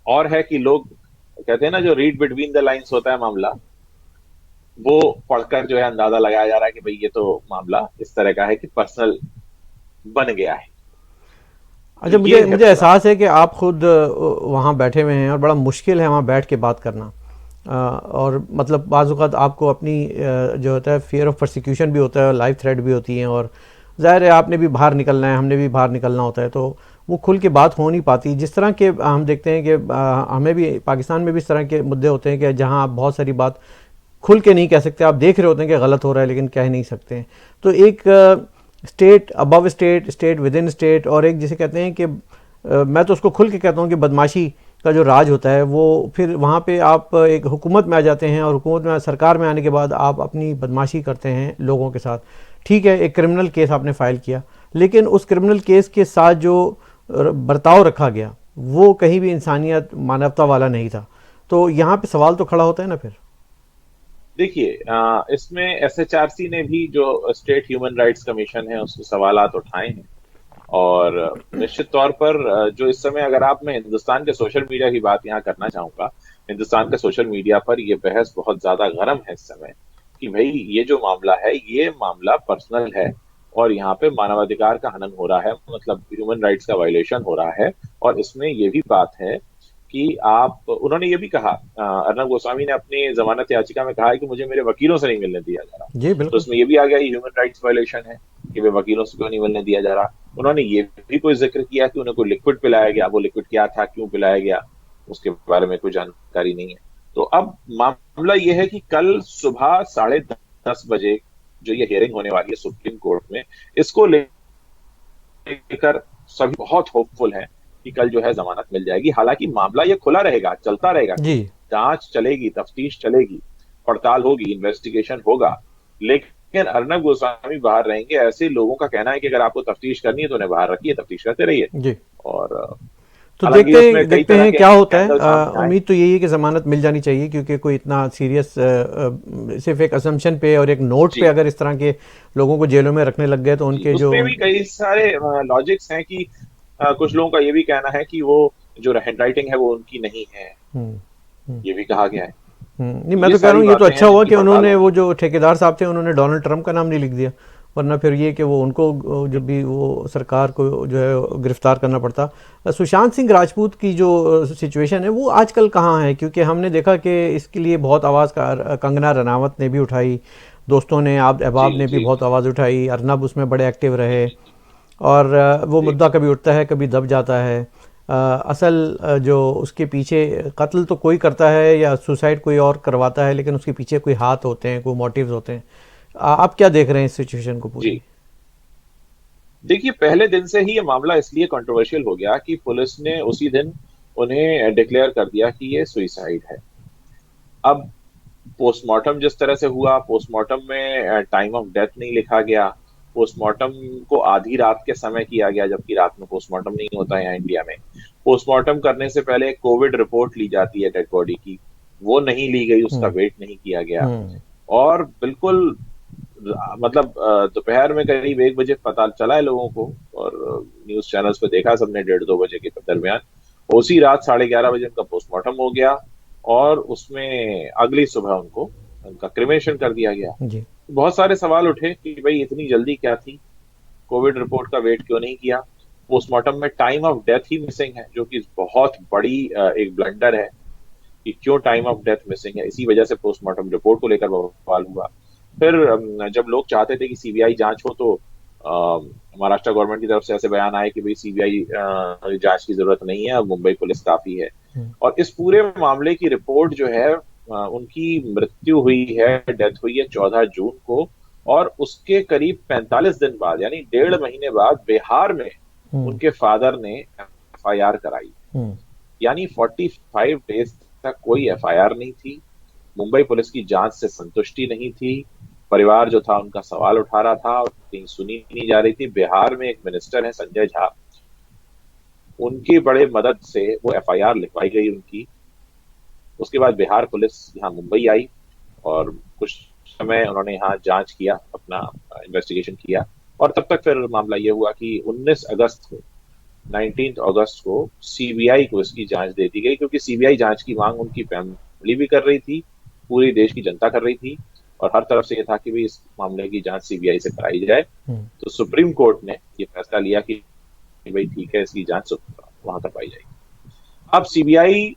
Speaker 2: और है कि लोग कहते हैं ना, जो रीड बिटवीन द लाइंस होता है मामला, वो पढ़कर जो है अंदाजा लगाया जा रहा है कि भाई ये तो मामला इस तरह का है कि पर्सनल बन गया है।
Speaker 1: अच्छा,
Speaker 2: तो
Speaker 1: मुझे
Speaker 2: ये है
Speaker 1: मुझे
Speaker 2: पूरा।
Speaker 1: एहसास है कि आप खुद वहाँ बैठे हुए हैं और बड़ा मुश्किल है वहाँ बैठ के बात करना। और मतलब बाज़ औक़ात आपको अपनी जो होता है फियर ऑफ प्रोसिक्यूशन भी होता है, लाइफ थ्रेट भी होती हैं, और ज़ाहिर है आपने भी बाहर निकलना है, हमने भी बाहर निकलना होता है, तो वो खुल के बात हो नहीं पाती। जिस तरह के हम देखते हैं कि हमें भी पाकिस्तान में भी इस तरह के मुद्दे होते हैं कि जहाँ आप बहुत सारी बात खुल के नहीं कह सकते, आप देख रहे होते हैं कि गलत हो रहा है लेकिन कह नहीं सकते। तो एक state above state, state with in state, और एक जिसे कहते हैं कि मैं तो उसको खुल के कहता हूँ कि बदमाशी का जो राज होता है, वो फिर वहाँ पे आप एक हुकूमत में आ जाते हैं, और हुकूमत में सरकार में आने के बाद आप अपनी बदमाशी करते हैं लोगों के साथ। ठीक है, एक क्रिमिनल केस आपने फाइल किया, लेकिन उस क्रिमिनल केस के साथ जो बर्ताव रखा गया वो कहीं भी इंसानियत मानवता वाला नहीं था। तो यहाँ पे सवाल तो खड़ा होता है ना फिर।
Speaker 2: देखिए, इसमें एसएचआरसी ने भी, जो स्टेट ह्यूमन राइट्स कमीशन है, उसके सवालात उठाए हैं। और निश्चित तौर पर जो इस समय, अगर आप, मैं हिंदुस्तान के सोशल मीडिया की बात यहाँ करना चाहूंगा, हिंदुस्तान के सोशल मीडिया पर यह बहस बहुत ज्यादा गर्म है इस समय कि भाई ये जो मामला है ये मामला पर्सनल है और यहाँ पे मानवाधिकार का हनन हो रहा है, मतलब ह्यूमन राइट्स का वायलेशन हो रहा है। और इसमें ये भी बात है कि उन्होंने ये भी कहा, अर्नब गोस्वामी ने अपनी जमानत याचिका में कहा है कि मुझे मेरे वकीलों से नहीं मिलने दिया जा रहा।
Speaker 1: जी
Speaker 2: तो
Speaker 1: बिल्कुल।
Speaker 2: इसमें ये भी आ गया ह्यूमन राइट्स वायलेशन है कि वे वकीलों से क्यों नहीं मिलने दिया जा रहा। उन्होंने ये भी कोई जिक्र किया कि उन्हें कोई लिक्विड पिलाया गया, वो लिक्विड क्या था, क्यों पिलाया गया, उसके बारे में कोई जानकारी नहीं है। तो अब मामला ये है कि कल सुबह 10:30 बजे जो ये हियरिंग होने वाली है सुप्रीम कोर्ट में, इसको लेकर सभी बहुत होपफुल हैं कि कल जो है जमानत मिल जाएगी। हालांकि मामला ये खुला रहेगा, चलता रहेगा
Speaker 1: जी
Speaker 2: जांच चलेगी, तफ्तीश चलेगी, पड़ताल होगी, इन्वेस्टिगेशन होगा, लेकिन अर्नब गोस्वामी बाहर रहेंगे। ऐसे लोगों का कहना है कि अगर आपको तफ्तीश करनी है तो उन्हें बाहर रखिए, तफ्तीश करते रहिए।
Speaker 1: जी।
Speaker 2: और
Speaker 1: तो
Speaker 2: हालांकि उसमें कई
Speaker 1: देखते
Speaker 2: तरह
Speaker 1: हैं
Speaker 2: के
Speaker 1: क्या होता है।
Speaker 2: स्कैंडल सामने आए।
Speaker 1: उम्मीद तो यही है कि ज़मानत मिल जानी चाहिए, क्योंकि कोई इतना सीरियस सिर्फ एक असम्पशन पे और एक नोट पे
Speaker 2: जी,
Speaker 1: अगर इस तरह के लोगों को जेलों में रखने लग गए तो
Speaker 2: जी,
Speaker 1: उनके जो
Speaker 2: उसमें भी कई सारे लॉजिक्स हैं कि कुछ लोगों का ये भी कहना है कि वो जो हैंड राइटिंग है वो उनकी नहीं है,
Speaker 1: हम्म, हम्म,
Speaker 2: ये भी कहा गया है।
Speaker 1: नहीं,
Speaker 2: तो
Speaker 1: मैं
Speaker 2: ये
Speaker 1: तो कह रहा
Speaker 2: सारी
Speaker 1: हूँ ये तो
Speaker 2: बातें
Speaker 1: अच्छा
Speaker 2: हैं
Speaker 1: हुआ
Speaker 2: जिनकी
Speaker 1: कि
Speaker 2: पड़ताल
Speaker 1: उन्होंने, वो
Speaker 2: होगी।
Speaker 1: जो ठेकेदार साहब थे उन्होंने डोनाल्ड ट्रंप का नाम नहीं लिख दिया, वरना फिर ये कि वो उनको जब भी वो सरकार को जो है गिरफ्तार करना पड़ता। सुशांत सिंह राजपूत की जो सिचुएशन है वो आजकल कहाँ है, क्योंकि हमने देखा कि इसके लिए बहुत आवाज़ कंगना रनावत ने भी उठाई, दोस्तों ने, आप
Speaker 2: जी,
Speaker 1: अहबाब ने भी
Speaker 2: जी,
Speaker 1: बहुत
Speaker 2: जी,
Speaker 1: आवाज़ उठाई, अर्नब उसमें बड़े एक्टिव
Speaker 2: जी,
Speaker 1: रहे।
Speaker 2: जी,
Speaker 1: और वो
Speaker 2: जी,
Speaker 1: मुद्दा कभी उठता है कभी दब जाता है। असल जो उसके पीछे कत्ल तो कोई करता है या सुसाइड कोई और करवाता है, लेकिन उसके पीछे कोई हाथ होते हैं, कोई मोटिव्स होते हैं। आप क्या देख रहे हैं इस सिचुएशन को पूरी?
Speaker 2: जी। देखिए, पहले दिन से ही ये मामला इसलिए कंट्रोवर्शियल हो गया कि पुलिस ने उसी दिन उन्हें डिक्लेयर कर दिया कि ये सुइसाइड है। अब पोस्टमार्टम जिस तरह से हुआ, पोस्टमार्टम में टाइम ऑफ डेथ नहीं लिखा गया। पोस्टमार्टम को आधी रात के समय किया गया, जबकि रात में पोस्टमार्टम नहीं होता है यहाँ इंडिया में। पोस्टमार्टम करने से पहले कोविड रिपोर्ट ली जाती है डेड बॉडी की, वो नहीं ली गई, उसका
Speaker 1: हम्म,
Speaker 2: वेट नहीं किया गया।
Speaker 1: हम्म,
Speaker 2: और बिल्कुल मतलब दोपहर में करीब 1 बजे पता चला है लोगों को, और न्यूज चैनल्स पे देखा सबने, 1:30-2 बजे के दरमियान। उसी रात 11:30 बजे उनका पोस्टमार्टम हो गया, और उसमें अगली सुबह उनको उनका क्रिमेशन कर दिया गया।
Speaker 1: जी,
Speaker 2: बहुत सारे सवाल उठे कि भाई इतनी जल्दी क्या थी, कोविड रिपोर्ट का वेट क्यों नहीं किया। पोस्टमार्टम में time of death he missing है, जो कि बहुत बड़ी एक ब्लंडर है कि क्यों टाइम ऑफ डेथ मिसिंग है। इसी वजह से पोस्टमार्टम रिपोर्ट को लेकर बवाल हुआ। फिर जब लोग चाहते थे कि सीबीआई जांच हो, तो महाराष्ट्र गवर्नमेंट की तरफ से ऐसे बयान आए कि भाई सीबीआई जांच की जरूरत नहीं है, अब मुंबई पुलिस काफी है।
Speaker 1: हम्म,
Speaker 2: और इस पूरे मामले की रिपोर्ट जो है, उनकी मृत्यु हुई है, डेथ हुई है 14 जून को, और उसके करीब 45 दिन बाद, यानी 1.5 महीने बाद, बिहार में
Speaker 1: हम्म,
Speaker 2: उनके फादर ने एफआईआर कराई।
Speaker 1: हम्म,
Speaker 2: यानी 45 डेज तक कोई एफआईआर नहीं थी। मुंबई पुलिस की जांच से संतुष्टि नहीं थी। परिवार जो था उनका सवाल उठा रहा था और कहीं सुनी नहीं जा रही थी। बिहार में एक मिनिस्टर है संजय झा, उनकी बड़े मदद से वो एफआईआर लिखवाई गई उनकी। उसके बाद बिहार पुलिस यहाँ मुंबई आई, और कुछ समय उन्होंने यहाँ जांच किया, अपना इन्वेस्टिगेशन किया। और तब तक फिर मामला ये हुआ कि 19 अगस्त को सीबीआई को इसकी जांच दे दी गई, क्योंकि सीबीआई जांच की मांग उनकी फैमिली भी कर रही थी, पूरी देश की जनता कर रही थी, और हर तरफ से ये था कि भी इस मामले की जांच सीबीआई से कराई जाए।
Speaker 1: हम्म,
Speaker 2: तो सुप्रीम कोर्ट ने ये फैसला लिया कि भाई ठीक है, इसकी जांच वहां करवाई जाएगी। अब सीबीआई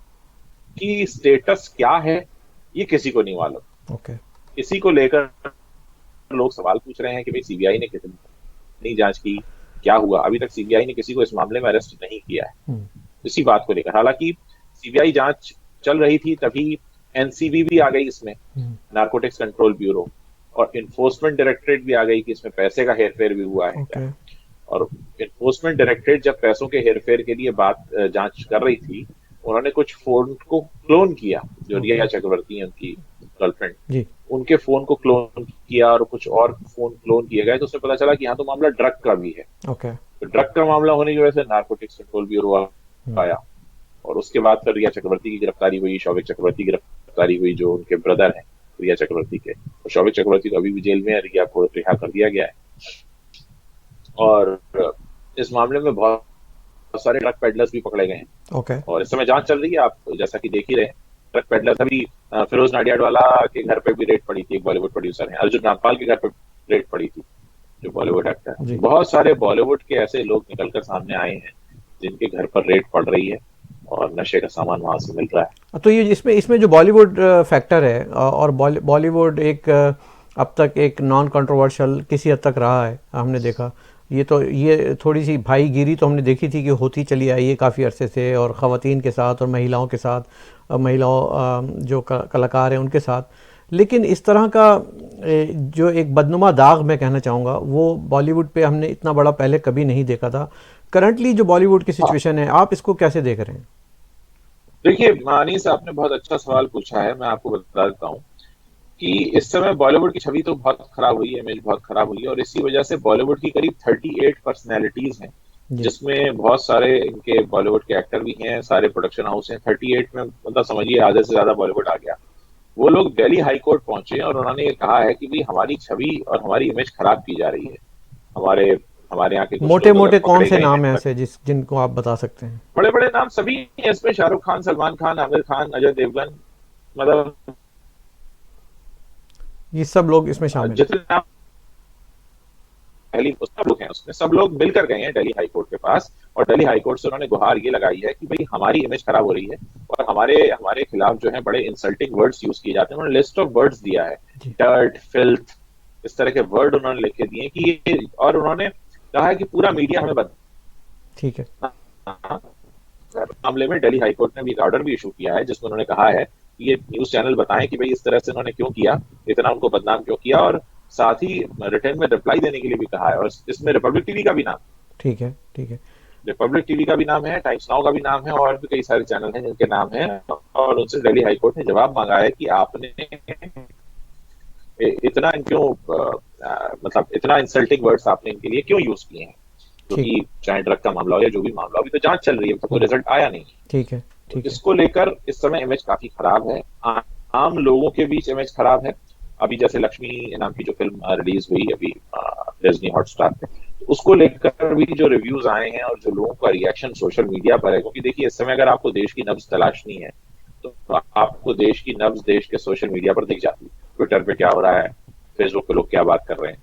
Speaker 2: की स्टेटस क्या है, ये किसी को नहीं मालूम।
Speaker 1: ओके,
Speaker 2: इसी को लेकर लोग सवाल पूछ रहे हैं कि भाई सीबीआई ने कितनी जांच की, क्या हुआ। अभी तक सीबीआई ने किसी को इस मामले में अरेस्ट नहीं किया है,
Speaker 1: हम्म,
Speaker 2: इसी बात को लेकर। हालांकि सीबीआई जांच चल रही थी, तभी एनसीबी भी आ गई इसमें,
Speaker 1: हम्म,
Speaker 2: नारकोटिक्स कंट्रोल ब्यूरो, और इन्फोर्समेंट डायरेक्टरेट भी आ गई कि इसमें पैसे का हेरफेर भी हुआ है क्या।
Speaker 1: ओके,
Speaker 2: और इन्फोर्समेंट डायरेक्टरेट जब पैसों के हेरफेर के लिए बात जांच कर रही थी, उन्होंने कुछ फोन को क्लोन किया। जो
Speaker 1: ओके,
Speaker 2: रिया चक्रवर्ती है उनकी गर्लफ्रेंड,
Speaker 1: जी,
Speaker 2: उनके फोन को क्लोन किया, और कुछ और फोन क्लोन किए गए, तो उसमें पता चला कि यहाँ तो मामला ड्रग का भी है।
Speaker 1: ओके,
Speaker 2: तो ड्रग का मामला होने की वजह से नारकोटिक्स कंट्रोल ब्यूरो
Speaker 1: हम्म,
Speaker 2: आया। और उसके बाद फिर रिया चक्रवर्ती की गिरफ्तारी हुई, शौविक चक्रवर्ती की गिरफ्तारी हुई, जो उनके ब्रदर हैं रिया चक्रवर्ती के। और शौविक चक्रवर्ती तो अभी भी जेल में है, रिया को रिहा कर दिया गया है। और इस मामले में बहुत सारे ट्रक पेडलर्स भी पकड़े गए हैं,
Speaker 1: ओके,
Speaker 2: और इस समय जांच चल रही है, आप जैसा कि देख ही रहे हैं। ट्रक पेडलर्स अभी फिरोज नाडियाडवाला के घर पे भी रेड पड़ी थी, एक बॉलीवुड प्रोड्यूसर है, अर्जुन रामपाल के घर पे रेड पड़ी थी, जो बॉलीवुड एक्टर है।
Speaker 1: जी।
Speaker 2: बहुत सारे बॉलीवुड के ऐसे लोग निकलकर सामने आए हैं जिनके घर पर रेड पड़ रही है, और नशे का सामान वहां से मिल रहा है।
Speaker 1: तो ये इसमें इसमें जो बॉलीवुड फैक्टर है, और बॉलीवुड एक अब तक एक नॉन कंट्रोवर्शियल किसी हद तक रहा है, हमने देखा। ये तो ये थोड़ी सी भाईगिरी तो हमने देखी थी कि होती चली आई है काफ़ी अरसे से, और ख़वातीन के साथ और महिलाओं के साथ, महिलाओं जो कलाकार हैं उनके साथ। लेकिन इस तरह का जो एक बदनुमा दाग मैं कहना चाहूँगा, वो बॉलीवुड पे हमने इतना बड़ा पहले कभी नहीं देखा था। करंटली जो बॉलीवुड की
Speaker 2: हाँ,
Speaker 1: सिचुएशन है, आप इसको कैसे देख रहे हैं?
Speaker 2: देखिए मानीस, आपने बहुत अच्छा सवाल पूछा है। मैं आपको बता देता हूँ कि इस समय बॉलीवुड की छवि तो बहुत खराब हुई है, इमेज बहुत खराब हुई है, और इसी वजह से बॉलीवुड की करीब 38 पर्सनैलिटीज हैं,
Speaker 1: जी।
Speaker 2: जिसमें बहुत सारे इनके बॉलीवुड के एक्टर भी हैं, सारे प्रोडक्शन हाउस हैं। 38 में मतलब समझिए आधे से ज्यादा बॉलीवुड आ गया। वो लोग दिल्ली हाई कोर्ट पहुंचे और उन्होंने ये कहा है कि भाई हमारी छवि और हमारी इमेज खराब की जा रही है। हमारे हमारे यहाँ के कुछ
Speaker 1: मोटे
Speaker 2: लोग अगर
Speaker 1: मोटे कौन
Speaker 2: पकड़े
Speaker 1: से
Speaker 2: गए हैं,
Speaker 1: नाम हैं ऐसे जिनको आप बता सकते हैं?
Speaker 2: बड़े बड़े नाम सभी हैं इसमें, शाहरुख खान, सलमान खान, आमिर खान, अजय देवगन, मतलब
Speaker 1: ये सब लोग इसमें शामिल हैं?
Speaker 2: जितने नाम दिल्ली सब लोग हैं उसमें, सब लोग मिलकर गए हैं दिल्ली हाई कोर्ट के पास। और दिल्ली हाई कोर्ट से उन्होंने गुहार ये लगाई है कि भाई हमारी इमेज खराब हो रही है और हमारे हमारे खिलाफ जो है बड़े इंसल्टिंग वर्ड्स यूज किए जाते हैं। उन्होंने लिस्ट ऑफ वर्ड्स दिया है,
Speaker 1: जी।
Speaker 2: डर्ट, फिल्थ, इस तरह के वर्ड उन्होंने लिख के दिए कि ये, और उन्होंने कहा है कि पूरा मीडिया हमें
Speaker 1: ठीक है।
Speaker 2: बदनाम मामले में दिल्ली हाईकोर्ट ने भी एक ऑर्डर भी इशू किया है, जिसमें उन्होंने कहा है कि ये न्यूज चैनल बताएं कि भाई इस तरह से उन्होंने क्यों किया, इतना उनको बदनाम क्यों किया, और साथ ही रिटर्न में रिप्लाई देने के लिए भी कहा है। और इसमें रिपब्लिक टीवी का भी नाम
Speaker 1: ठीक है। ठीक है।
Speaker 2: रिपब्लिक टीवी का भी नाम है, टाइम्स नाउ का भी नाम है, और भी कई सारे चैनल हैं जिनके नाम है। और उनसे दिल्ली हाईकोर्ट ने जवाब मांगा है कि आपने इतना क्यों मतलब इतना इंसल्टिंग वर्ड्स आपने इनके लिए क्यों यूज किए हैं,
Speaker 1: ठीक।
Speaker 2: क्योंकि चाहे ड्रग का मामला हो या जो भी मामला हो, अभी तो जांच चल रही है, तो कोई
Speaker 1: हम्म।
Speaker 2: रिजल्ट आया नहीं।
Speaker 1: ठीक है।
Speaker 2: तो
Speaker 1: ठीक है।
Speaker 2: इसको लेकर इस समय इमेज काफी खराब है, आम लोगों के बीच इमेज खराब है। अभी जैसे लक्ष्मी नाम की जो फिल्म रिलीज हुई अभी डिज्नी हॉटस्टार पे, तो उसको लेकर भी जो रिव्यूज आए हैं और जो लोगों का रिएक्शन सोशल मीडिया पर है, क्योंकि देखिए इस समय अगर आपको देश की नब्ज तलाशनी है तो आपको देश की नब्ज देश के सोशल मीडिया पर दिख जाती है। ट्विटर पे क्या हो रहा है, फेसबुक पे लोग क्या बात कर रहे हैं।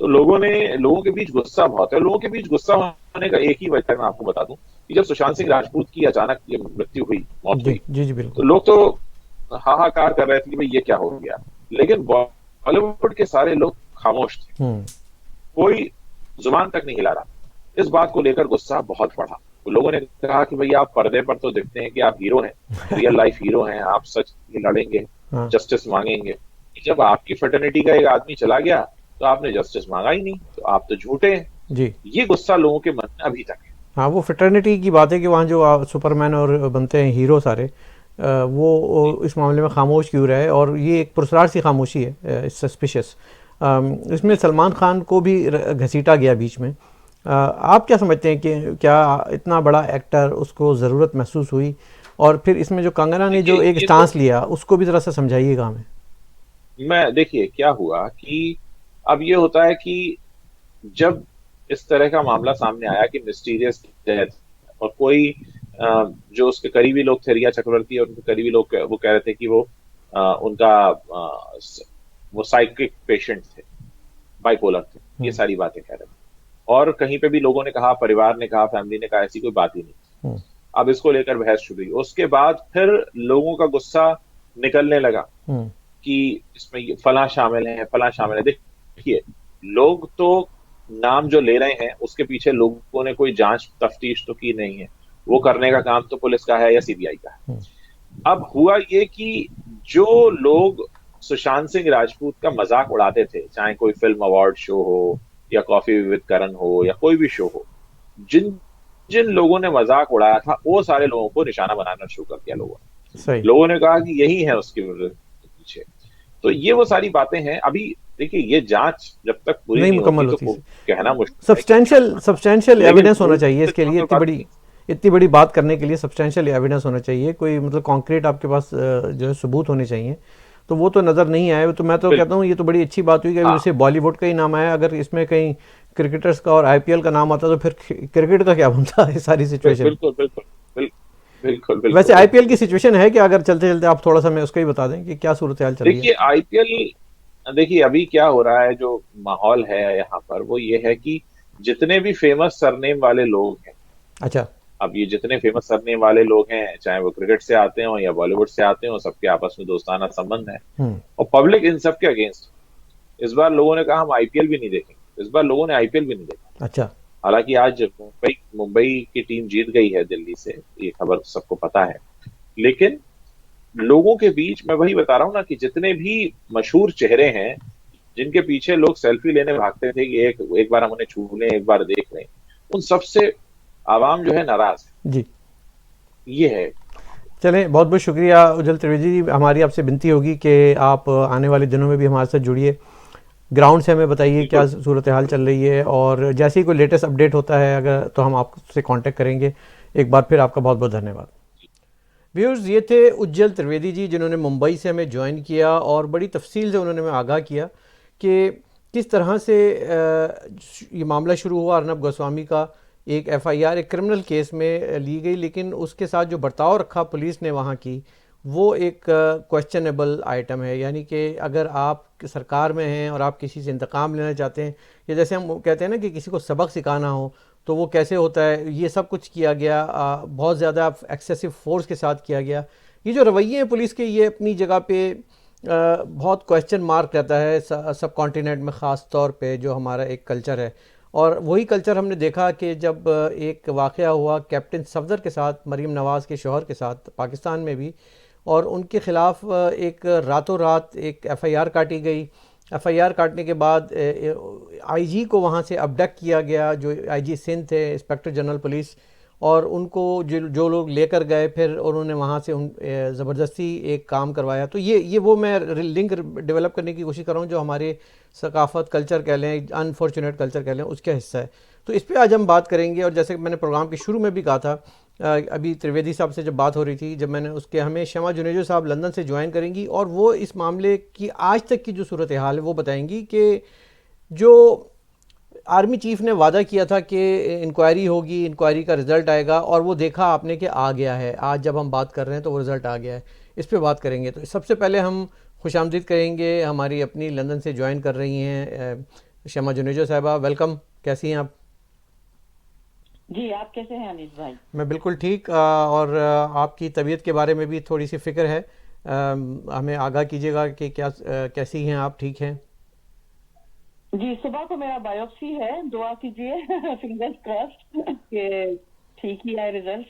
Speaker 2: तो लोगों के बीच गुस्सा बहुत है। लोगों के बीच गुस्सा होने का एक ही वजह मैं आपको बता दूं कि जब सुशांत सिंह राजपूत की अचानक ये मृत्यु हुई, मौत
Speaker 1: जी
Speaker 2: हुई,
Speaker 1: जी जी
Speaker 2: तो
Speaker 1: बिल्कुल।
Speaker 2: लोग तो हाहाकार कर रहे थे कि भाई ये क्या हो गया। लेकिन बॉलीवुड के सारे लोग खामोश थे,
Speaker 1: हम्म।
Speaker 2: कोई जुबान तक नहीं हिला रहा। इस बात को लेकर गुस्सा बहुत बढ़ा। तो लोगों ने कहा कि भैया आप पर्दे पर तो दिखते हैं कि आप हीरो हैं, रियल लाइफ हीरो हैं, आप सच के लड़ेंगे,
Speaker 1: हाँ।
Speaker 2: जस्टिस मांगेंगे। जब आपकी फ्रेटर्निटी का एक आदमी चला गया तो आपने जस्टिस मांगा ही नहीं, तो आप तो झूठे हैं।
Speaker 1: जी।
Speaker 2: ये गुस्सा लोगों के मन में अभी तक है।
Speaker 1: हाँ, वो फ्रेटर्निटी की बात है कि वहाँ जो सुपरमैन और बनते हैं हीरो सारे,
Speaker 2: जी,
Speaker 1: वो इस मामले में खामोश क्यों रहे, और ये एक पुरस्कार सी खामोशी है, सस्पिशियस। इसमें
Speaker 2: जी।
Speaker 1: सलमान खान को भी घसीटा गया बीच में। आप क्या समझते हैं कि क्या इतना बड़ा एक्टर, उसको ज़रूरत महसूस हुई? और फिर इसमें जो कंगना ने
Speaker 2: देखिए
Speaker 1: जो एक
Speaker 2: ये तो,
Speaker 1: स्टांस लिया, उसको भी ज़रा सा समझाइएगा हमें।
Speaker 2: मैं देखिए क्या हुआ कि अब ये होता है कि जब इस तरह का मामला सामने आया कि मिस्टीरियस डेथ, और कोई जो उसके करीबी लोग थे, रिया चक्रवर्ती और उनके करीबी लोग, वो कह रहे थे कि वो उनका वो साइकिक पेशेंट थे, बाइपोलर थे, ये
Speaker 1: हम्म।
Speaker 2: सारी बातें कह रहे थे। और कहीं पे भी लोगों ने कहा, परिवार ने कहा, फैमिली ने कहा, ऐसी कोई बात ही नहीं।
Speaker 1: हम्म।
Speaker 2: अब इसको लेकर बहस शुरू हुई। उसके बाद फिर लोगों का गुस्सा निकलने लगा
Speaker 1: हम्म।
Speaker 2: कि इसमें ये फलां शामिल है, फलां शामिल है। देखिए, लोग तो नाम जो ले रहे हैं उसके पीछे लोगों ने कोई जांच तफ्तीश तो की नहीं है, वो करने का काम तो पुलिस का है या सीबीआई का है।
Speaker 1: हम्म।
Speaker 2: अब हुआ ये कि जो लोग सुशांत सिंह राजपूत का मजाक उड़ाते थे, चाहे कोई फिल्म अवार्ड शो हो या कॉफी विद करण हो या कोई भी शो हो, जिन जिन लोगों ने मजाक उड़ाया था वो सारे लोगों को निशाना बनाना शुरू कर दिया।
Speaker 1: सही।
Speaker 2: लोगों ने कहा कि यही है उसके पीछे। तो ये वो सारी बातें हैं। अभी देखिए, ये जांच जब तक पूरी
Speaker 1: नहीं
Speaker 2: नहीं होती
Speaker 1: मुकम्मल
Speaker 2: तो
Speaker 1: होती सही।
Speaker 2: कहना मुश्किल है कि क्या
Speaker 1: सब्सटेंशियल
Speaker 2: होगा।
Speaker 1: सब्सटेंशियल
Speaker 2: लेकिन
Speaker 1: एविडेंस होना
Speaker 2: मुंह
Speaker 1: चाहिए
Speaker 2: से
Speaker 1: इसके लिए।
Speaker 2: तो
Speaker 1: इतनी
Speaker 2: बात
Speaker 1: बड़ी
Speaker 2: नहीं।
Speaker 1: इतनी बड़ी बात करने के लिए सब्सटेंशियल एविडेंस होना चाहिए, कोई मतलब कॉन्क्रीट आपके पास जो है सबूत होने चाहिए। तो वो तो नज़र नहीं आए। तो मैं तो कहता हूँ
Speaker 2: बिल्कुल।
Speaker 1: ये तो बड़ी अच्छी बात हुई कि अभी
Speaker 2: हाँ,
Speaker 1: जैसे बॉलीवुड का ही नाम आया, अगर इसमें कहीं क्रिकेटर्स का और आईपीएल का नाम आता तो फिर क्रिकेट का क्या बनता है सारी सिचुएशन।
Speaker 2: बिल्कुल बिल्कुल बिल्कुल
Speaker 1: वैसे
Speaker 2: बिल्कुल
Speaker 1: आईपीएल
Speaker 2: बिल्कुल
Speaker 1: की
Speaker 2: बिल्कुल।
Speaker 1: सिचुएशन है कि अगर चलते चलते आप थोड़ा सा मैं उसका ही बता दें कि क्या सूरत हाल चल रही है।
Speaker 2: देखिए आईपीएल, देखिए अभी क्या हो रहा है, जो माहौल है यहाँ पर वो ये है कि जितने भी फेमस सरनेम वाले लोग हैं,
Speaker 1: अच्छा।
Speaker 2: अब ये जितने फेमस सरनेम वाले लोग हैं, चाहे वो क्रिकेट से आते हो या बॉलीवुड से आते हो, सबके आपस में दोस्ताना संबंध है।
Speaker 1: हम्म।
Speaker 2: और पब्लिक इन सब के अगेंस्ट। इस बार लोगों ने कहा हम आईपीएल भी नहीं देखेंगे, इस बार लोगों ने आईपीएल भी नहीं देखा।
Speaker 3: अच्छा।
Speaker 2: हालांकि आज मुंबई मुंबई की टीम जीत गई है दिल्ली से, ये खबर सबको पता है। लेकिन लोगों के बीच मैं वही बता रहा हूं ना कि जितने भी मशहूर चेहरे हैं, जिनके पीछे लोग सेल्फी लेने भागते थे कि एक एक बार हम उन्हें छू लें, एक बार देख लें, उन सबसे आवाम जो है नाराज है।
Speaker 1: जी।
Speaker 2: ये है।
Speaker 1: चलें, बहुत बहुत शुक्रिया उज्जवल त्रिवेदी जी। हमारी आपसे विनती होगी कि आप आने वाले दिनों में भी हमारे साथ जुड़िए, ग्राउंड से हमें बताइए क्या
Speaker 2: बिल्कुल।
Speaker 1: सूरत हाल चल रही है, और जैसे ही कोई लेटेस्ट अपडेट होता है अगर तो हम आपसे कांटेक्ट करेंगे। एक बार फिर आपका बहुत बहुत धन्यवाद। व्यूअर्स, ये थे उज्जवल त्रिवेदी जी जिन्होंने मुंबई से हमें ज्वाइन किया और बड़ी तफसील से उन्होंने हमें आगाह किया कि किस तरह से ये मामला शुरू हुआ। अर्नब गोस्वामी का एक एफआईआर एक क्रिमिनल केस में ली गई, लेकिन उसके साथ जो बर्ताव रखा पुलिस ने वहाँ की, वो एक क्वेश्चनेबल आइटम है। यानी कि अगर आप सरकार में हैं और आप किसी से इंतकाम लेना चाहते हैं, या जैसे हम कहते हैं ना कि किसी को सबक सिखाना हो, तो वो कैसे होता है, ये सब कुछ किया गया। बहुत ज़्यादा एक्सेसिव फोर्स के साथ किया गया। ये जो रवैये हैं पुलिस के, ये अपनी जगह पे बहुत क्वेश्चन मार्क रहता है सब कॉन्टिनेंट में, ख़ास तौर पे जो हमारा एक कल्चर है। और वही कल्चर हमने देखा कि जब एक वाक़या हुआ कैप्टन सफदर के साथ, मरीम नवाज़ के शौहर के साथ, पाकिस्तान में भी, और उनके ख़िलाफ़ एक रातों रात एक एफआईआर काटी गई। एफआईआर काटने के बाद आईजी को वहाँ से अबडक्ट किया गया, जो आईजी सिंध थे, इंस्पेक्टर जनरल पुलिस, और उनको जो लोग लेकर गए फिर उन्होंने वहाँ से ज़बरदस्ती एक काम करवाया। तो ये वो मैं लिंक डेवलप करने की कोशिश कर रहा हूँ जो हमारे सकाफ़त कल्चर कह लें, अनफॉर्चुनेट कल्चर कह लें, उसका हिस्सा है। तो इस पे आज हम बात करेंगे। और जैसे मैंने प्रोग्राम के शुरू में भी कहा था, अभी त्रिवेदी साहब से जब बात हो रही थी, जब मैंने उसके, हमें शमा जुनेजो साहब लंदन से ज्वाइन करेंगी और वो इस मामले की आज तक की जो सूरत हाल है वो बताएंगी कि जो आर्मी चीफ ने वादा किया था कि इंक्वायरी होगी, इंक्वायरी का रिज़ल्ट आएगा, और वो देखा आपने कि आ गया है। आज जब हम बात कर रहे हैं तो वो रिज़ल्ट आ गया है। इस पे बात करेंगे। तो सबसे पहले हम खुशामदीद करेंगे हमारी अपनी लंदन से ज्वाइन कर रही हैं शमा जुनेजो साहिबा। वेलकम, कैसी हैं आप?
Speaker 4: जी, आप कैसे हैं अनिस भाई?
Speaker 1: मैं बिल्कुल ठीक। और आपकी तबीयत के बारे में भी थोड़ी सी फ़िक्र है। हमें आगाह कीजिएगा कि क्या कैसी हैं आप, ठीक हैं?
Speaker 4: जी, सुबह को मेरा बायोप्सी है, दुआ कीजिए फिंगर्स क्रॉस्ड कि ठीक ही आए रिजल्ट।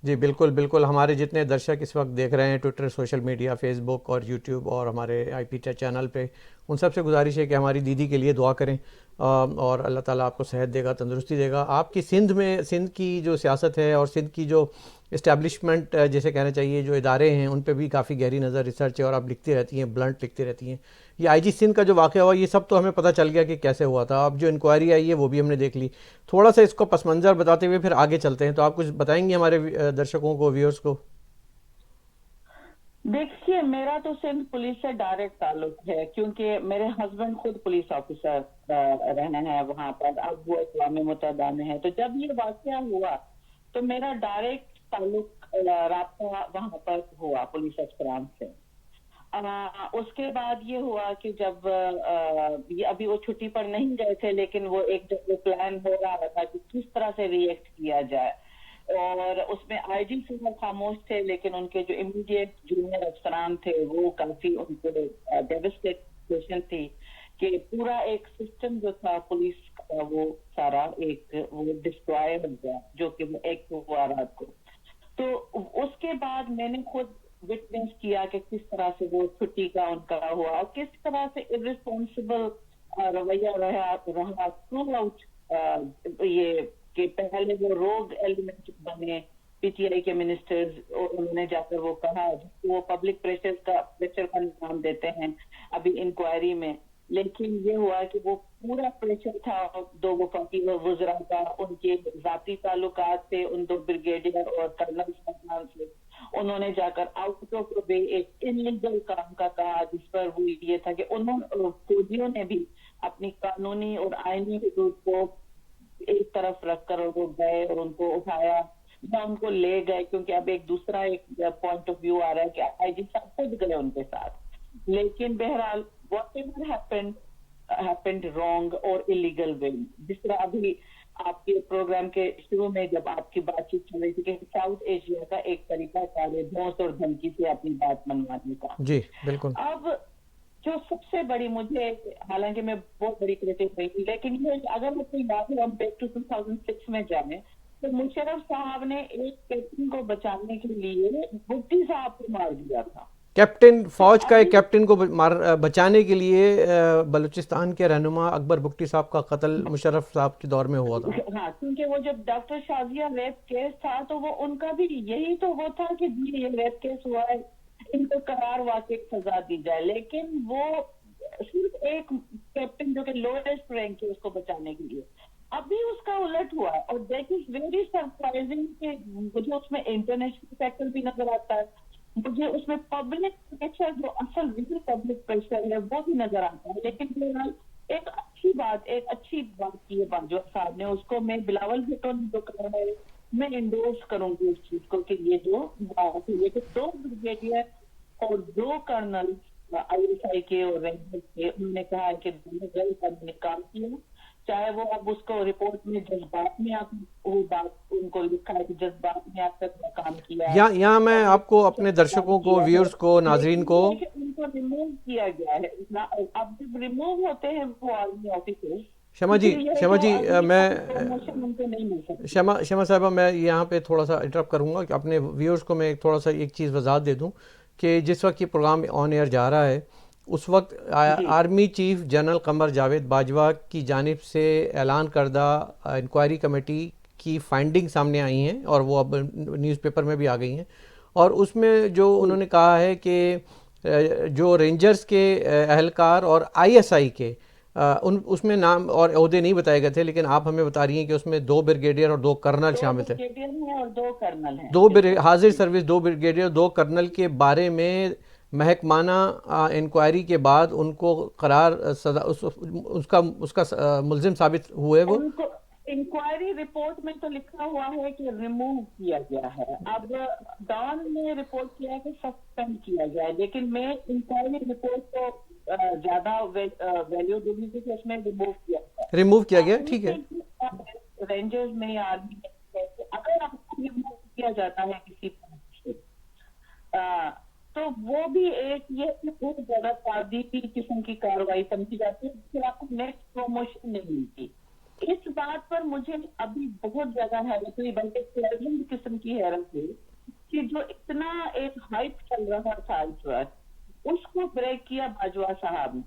Speaker 1: जी बिल्कुल बिल्कुल। हमारे जितने दर्शक इस वक्त देख रहे हैं ट्विटर, सोशल मीडिया, फेसबुक और यूट्यूब और हमारे आईपी चैनल पे, उन सब से गुजारिश है कि हमारी दीदी के लिए दुआ करें, और अल्लाह ताला आपको सेहत देगा, तंदुरुस्ती देगा। आपकी सिंध में, सिंध की जो सियासत है और सिंध की जो इस्टेब्लिशमेंट जैसे कहना चाहिए, जो इदारे हैं, उन पे भी काफ़ी गहरी नज़र, रिसर्च है, और आप लिखती रहती हैं, ब्लंट लिखती रहती हैं। ये आईजी सिंध का जो वाक़या हुआ, ये सब तो हमें पता चल गया कि कैसे हुआ था। अब जो इंक्वायरी आई है वो भी हमने देख ली। थोड़ा सा इसको पस मंज़र बताते हुए फिर आगे चलते हैं। तो आप कुछ बताएंगे हमारे दर्शकों को, व्यूअर्स को?
Speaker 4: देखिए, मेरा तो सिंध पुलिस से डायरेक्ट ताल्लुक है क्योंकि मेरे हस्बैंड खुद पुलिस ऑफिसर रहे हैं वहां पर। अब वो अक़वाम मुत्तहिदा में है। तो जब ये वाक़या हुआ तो मेरा डायरेक्ट ताल्लुक, राब्ता वहां पर हुआ पुलिस अफसरान से। उसके बाद ये हुआ कि जब ये अभी वो छुट्टी पर नहीं गए थे, लेकिन वो एक जब वो प्लान हो रहा था कि किस तरह से रिएक्ट किया जाए, और उसमें आईजी सिंह खामोश थे, लेकिन उनके जो इमीडिएट जूनियर अफसरान थे वो काफी उनको डेविस्टेशन थी कि पूरा एक सिस्टम जो था पुलिस का वो सारा एक वो डिस्ट्रॉय हो गया, जो कि वो एक हुआ रात को। तो उसके बाद मैंने खुद विटनेस किया कि किस तरह से वो छुट्टी का उनका हुआ और किस तरह से इररिस्पॉन्सिबल रवैया रहा थ्रू आउट। ये कि पहले वो रोग एलिमेंट बने पीटीआई के मिनिस्टर्स, और उन्होंने जाकर वो कहा, वो पब्लिक प्रेशर का नाम देते हैं अभी इंक्वायरी में। लेकिन ये हुआ कि वो पूरा प्रेशर था दो वफाकी वज़रा का, उनके जाती ताल्लुकात थे उन दो ब्रिगेडियर और कर्नल से। उन्होंने जाकर आउट ऑफ द वे एक इनलीगल काम का कहा, जिस पर वो ये था कि उन्होंने फौजियों ने भी अपनी कानूनी और आईनी हदूद को एक तरफ रखकर और वो गए और उनको उठाया या उनको ले गए, क्योंकि अब एक दूसरा एक पॉइंट ऑफ व्यू आ रहा है कि आईजी साहब खुद गए उनके साथ। लेकिन बहरहाल व्हाटएवर हैपेंड रॉन्ग और इलीगल वे, जिस तरह अभी आपके प्रोग्राम के शुरू में जब आपकी बातचीत चल रही थी कि साउथ एशिया का एक तरीका है धौंस और धमकी से अपनी बात मनवाने का।
Speaker 1: जी बिल्कुल।
Speaker 4: अब जो सबसे बड़ी मुझे, हालांकि मैं बहुत बड़ी क्रिटिक नहीं थी, लेकिन ये अगर मुझे याद है, हम बैक टू 2006 में जाने तो मुशर्रफ साहब ने एक कैप्टन को बचाने के लिए भुट्टी साहब को मार दिया था।
Speaker 1: कैप्टन फौज का एक कैप्टन को बचाने के लिए बलूचिस्तान के रहनुमा अकबर बुगटी साहब का कत्ल मुशर्रफ साहब के दौर में हुआ था।
Speaker 4: हाँ, क्योंकि वो जब डॉक्टर शाजिया रेप केस था तो वो उनका भी यही तो वो था कि जी ये रेप केस हुआ है, इनको करार वाकई सजा दी जाए, लेकिन वो सिर्फ एक कैप्टन जो कि लोएस्ट रैंक है उसको बचाने के लिए। अभी उसका उलट हुआ है और दैट इज वेरी सरप्राइजिंग कि मुझे उसमें इंटरनेशनल फैक्टर भी नजर आता है, मुझे उसमें पब्लिक प्रेशर जो असल रियल पब्लिक प्रेशर है वो भी नजर आता है। लेकिन फिलहाल एक अच्छी बात की है बाजवा साहब ने, उसको मैं बिलावल भुट्टो ने जो कहा है मैं इंडोर्स करूंगी उस चीज को कि ये जो बात है कि 2 ब्रिगेडियर और 2 कर्नल ISI के और रेंजर्स के उन्होंने कहा है कि दोनों काम किया, चाहे वो अब उसको रिपोर्ट में जज्बात में आप वो बात उनको लिखा है कि जज्बात में आप तक काम किया है।
Speaker 1: यहाँ मैं आपको अपने दर्शकों को, व्यूअर्स को, नाजरीन को,
Speaker 4: उनको रिमूव किया गया है। अब जब रिमूव होते हैं वो आर्मी ऑफिसर्स,
Speaker 1: शमा जी मैं
Speaker 4: उनको नहीं मिल सकती।
Speaker 1: शमा साहबा मैं यहाँ पे थोड़ा सा इंटरप्ट करूँगा कि अपने व्यूअर्स को मैं थोड़ा सा एक चीज़ वजाहत दे दूँ कि जिस वक्त ये प्रोग्राम ऑन एयर जा रहा है उस वक्त army chief general Qamar Javed Bajwa की जानिब से ऐलान करदा इंक्वायरी कमेटी की फाइंडिंग सामने आई हैं और वो अब न्यूज़पेपर में भी आ गई हैं, और उसमें जो उन्होंने कहा है कि जो रेंजर्स के अहलकार और ISI के उसमें नाम और ओहदे नहीं बताए गए थे, लेकिन आप हमें बता रही हैं कि उसमें 2 ब्रिगेडियर और 2 कर्नल शामिल थे।
Speaker 4: 2 कर्नल हैं,
Speaker 1: हाजिर सर्विस 2 ब्रिगेडियर 2 कर्नल के बारे में महकमाना इंक्वायरी के बाद उनको करार सजा उसका मुल्जिम साबित हुए। वो
Speaker 4: इंक्वायरी रिपोर्ट में तो लिखा हुआ है कि रिमूव किया गया है, अब डॉन ने रिपोर्ट किया है कि सस्पेंड किया गया है, लेकिन मैं इंक्वायरी रिपोर्ट को ज्यादा वैल्यू दूंगी क्योंकि उसमें रिमूव किया गया।
Speaker 1: ठीक है,
Speaker 4: रेंजर्स में आर्मी अगर आपको रिमूव किया जाता है किसी तो वो भी एक ये बहुत ज्यादा तादीबी किस्म की कार्रवाई समझी जाती है, फिर आपको नेक्स्ट प्रमोशन नहीं मिलती। इस बात पर मुझे अभी बहुत ज्यादा हैरत, बल्कि प्लेजेंट किस्म की हैरत हुई कि जो इतना एक हाइप चल रहा था इस वक्त उसको ब्रेक किया बाजवा साहब ने।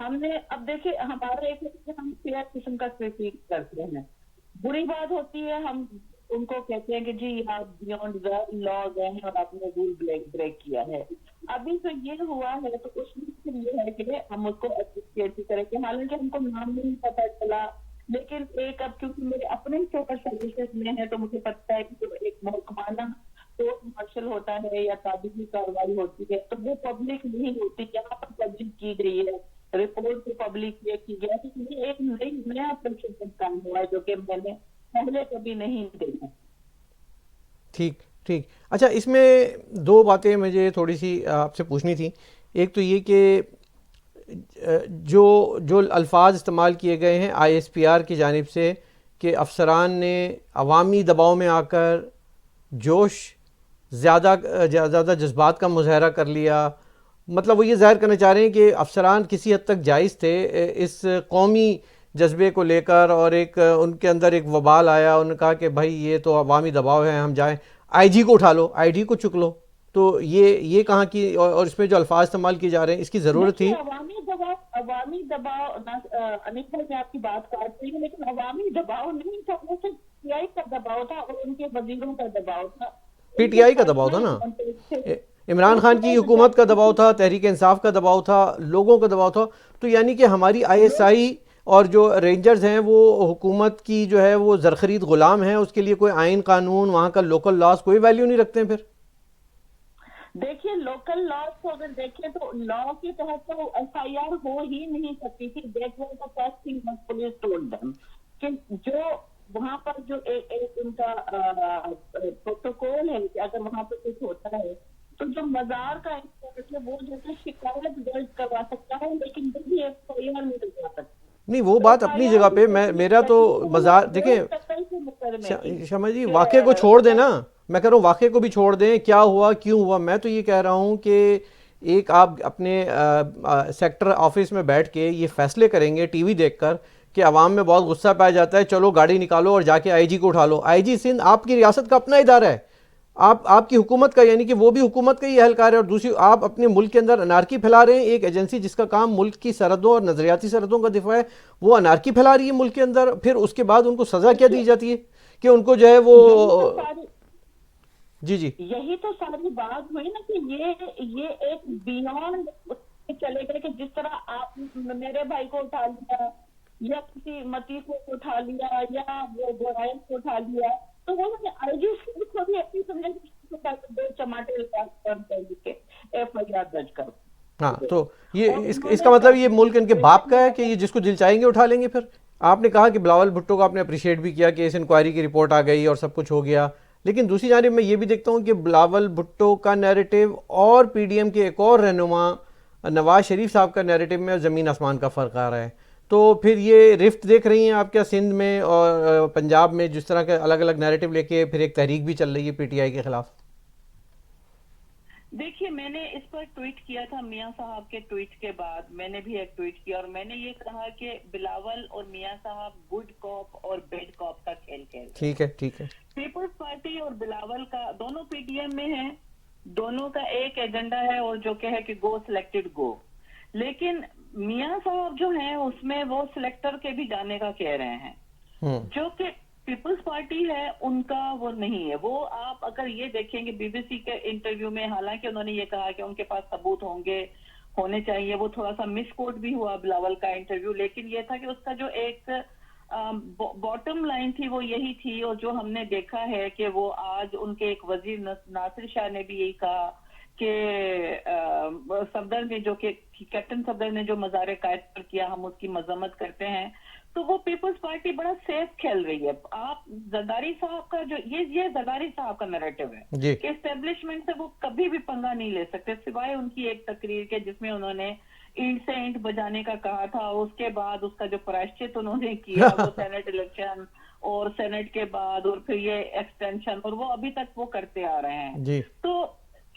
Speaker 4: हमने अब देखिए हमारा एक हम फेयर किस्म का क्रिटिक करते हैं, बुरी बात होती है हम उनको कहते हैं कि जी आप बियॉन्ड द लॉ गए हैं और आपने रूल ब्रेक किया है। अभी तो ये हुआ है तो उसमें फिर ये है कि हम उसको एप्रिशिएट भी करें कि हालांकि हमको नाम नहीं पता चला, लेकिन एक अब क्योंकि मेरे अपने पेपर सर्विसेज में है तो मुझे पता है कि जो एक महकमाना कोर्ट मार्शल होता है या ताबीजी कार्रवाई होती है तो वो पब्लिक नहीं होती, यहाँ पर पब्लिक की गई है, रिपोर्ट को पब्लिक की गया, तो ये एक नया प्रोसेस काम हुआ है जो कि मैंने पहले कभी नहीं देखा।
Speaker 1: ठीक। अच्छा, इसमें 2 बातें मुझे थोड़ी सी आपसे पूछनी थी। एक तो ये कि जो अल्फाज इस्तेमाल किए गए हैं ISPR की जानिब से कि अफसरान ने अवामी दबाव में आकर जोश ज़्यादा जज्बात का मुजाहरा कर लिया, मतलब वो ये ज़ाहिर करना चाह रहे हैं कि अफसरान किसी हद तक जायज़ थे इस कौमी जज्बे को लेकर, और एक उनके अंदर एक वबाल आया, उन्होंने कहा कि भाई ये तो अवामी दबाव है, हम जाएं IG को उठा लो, IG को चुक लो। तो ये कहाँ की, और इसमें जो अल्फाज इस्तेमाल किए जा रहे हैं इसकी ज़रूरत थी?
Speaker 4: अवामी दबाव अनिक भाई मैं आपकी बात काट रही हूँ, लेकिन अवामी दबाव नहीं था, वो सिर्फ PTI का दबाव था और उनके वजीरों का दबाव था।
Speaker 1: PTI का दबाव था ना, इमरान खान की हुकूमत का दबाव था, तहरीक इंसाफ का दबाव था, लोगों का दबाव था। तो यानी कि हमारी ISI और जो रेंजर्स हैं वो हुकूमत की जो है वो ज़रख़रीद ग़ुलाम है, उसके लिए कोई आइन कानून वहाँ का लोकल लॉज कोई वैल्यू नहीं रखते हैं। फिर
Speaker 4: देखिए लोकल लॉज को अगर देखें तो लॉ के तहत तो FIR हो ही नहीं सकती थी। That was the first thing what police told them कि जो वहाँ पर जो एक उनका प्रोटोकॉल है कि अगर वहाँ पर कुछ होता है तो जो मजार का इंस्पेक्टर है वो जैसे शिकायत दर्ज करवा सकता है, लेकिन भी FIR नहीं करवा सकता।
Speaker 1: नहीं, वो बात अपनी जगह पे, मेरा तो मजार देखें शमा जी, वाक़े को छोड़ दें ना, मैं कह रहा हूँ वाक़े को भी छोड़ दें, क्या हुआ क्यों हुआ। मैं तो ये कह रहा हूँ कि एक आप अपने सेक्टर ऑफिस में बैठ के ये फैसले करेंगे TV देखकर कि अवाम में बहुत गुस्सा पाया जाता है, चलो गाड़ी निकालो और जाके IG को उठा लो। IG सिंध आपकी रियासत का अपना इदारा है, आपकी हुकूमत का, यानी कि वो भी हुकूमत का ही एहलकार है, और दूसरी आप अपने मुल्क के अंदर अनारकी फैला रहे हैं। एक एजेंसी जिसका काम मुल्क की सरहदों और नजरियाती सरहदों का दिफा है, वो अनारकी फैला रही है मुल्क के अंदर। फिर उसके बाद उनको सजा क्या दी
Speaker 4: देखिए,
Speaker 1: जाती है कि उनको जो है वो।
Speaker 4: यही तो सारी
Speaker 1: जी जी।
Speaker 4: यही तो सारी बात हुई ना कि ये एक बियॉन्ड चले गए कि जिस तरह आप मेरे भाई को उठा लिया या किसी मती को उठा लिया या वो गोराइल को उठा लिया, तो वो आईजी को भी अपनी समझे दो चमाटे के FIR दर्ज करो।
Speaker 1: हाँ, तो ये
Speaker 4: और
Speaker 1: इसका
Speaker 4: उन्होंने
Speaker 1: मतलब ये मुल्क इनके बाप का है कि
Speaker 4: प्रोसिक्यूशन
Speaker 1: ये जिसको दिल चाहेंगे उठा लेंगे। फिर आपने कहा कि बिलावल भुट्टो को आपने अप्रिशिएट भी किया कि इस इंक्वायरी की रिपोर्ट आ गई और सब कुछ हो गया, लेकिन दूसरी जानिब मैं ये भी देखता हूँ कि बिलावल भुट्टो का नैरेटिव और PDM के एक और रहनुमा नवाज शरीफ साहब का नैरेटिव में ज़मीन आसमान का फ़र्क आ रहा है। तो फिर ये रिफ्ट देख रही हैं आप क्या सिंध में और पंजाब में, जिस तरह के अलग अलग नैरेटिव लेके फिर एक तहरीक भी चल रही है PTI के खिलाफ?
Speaker 4: देखिए, मैंने इस पर ट्वीट किया था। मियां साहब के ट्वीट के बाद मैंने भी एक ट्वीट किया और मैंने ये कहा कि बिलावल और मियां साहब गुड कॉप और बैड कॉप का खेल खेल रहे हैं।
Speaker 1: ठीक है, ठीक है।
Speaker 4: पीपल्स पार्टी और बिलावल का दोनों PTM में है, दोनों का एक एजेंडा है और जो कि है कि गो सिलेक्टेड गो। लेकिन मियां साहब जो हैं उसमें वो सिलेक्टर के भी जाने का कह रहे हैं, जो कि पीपल्स पार्टी है उनका वो नहीं है। वो आप अगर ये देखेंगे BBC के इंटरव्यू में, हालांकि उन्होंने ये कहा कि उनके पास सबूत होने चाहिए, वो थोड़ा सा मिसकोट भी हुआ बिलावल का इंटरव्यू, लेकिन ये था कि उसका जो एक बॉटम लाइन थी वो यही थी। और जो हमने देखा है कि वो आज उनके एक वजीर नासिर शाह ने भी यही कहा कि सफदर ने जो कि कैप्टन सफदर ने जो मज़ार कायद पर किया, हम उसकी मजम्मत करते हैं। तो वो पीपल्स पार्टी बड़ा सेफ खेल रही है। आप जरदारी साहब का जो ये जरदारी साहब का नैरेटिव है
Speaker 1: जी।
Speaker 4: कि एस्टेब्लिशमेंट से वो कभी भी पंगा नहीं ले सकते, सिवाय उनकी एक तकरीर के जिसमें उन्होंने ईंट से ईंट बजाने का कहा था। उसके बाद उसका जो प्रायश्चित उन्होंने किया वो सेनेट इलेक्शन और सेनेट के बाद और फिर ये एक्सटेंशन, और वो अभी तक वो करते आ रहे हैं
Speaker 1: जी।
Speaker 4: तो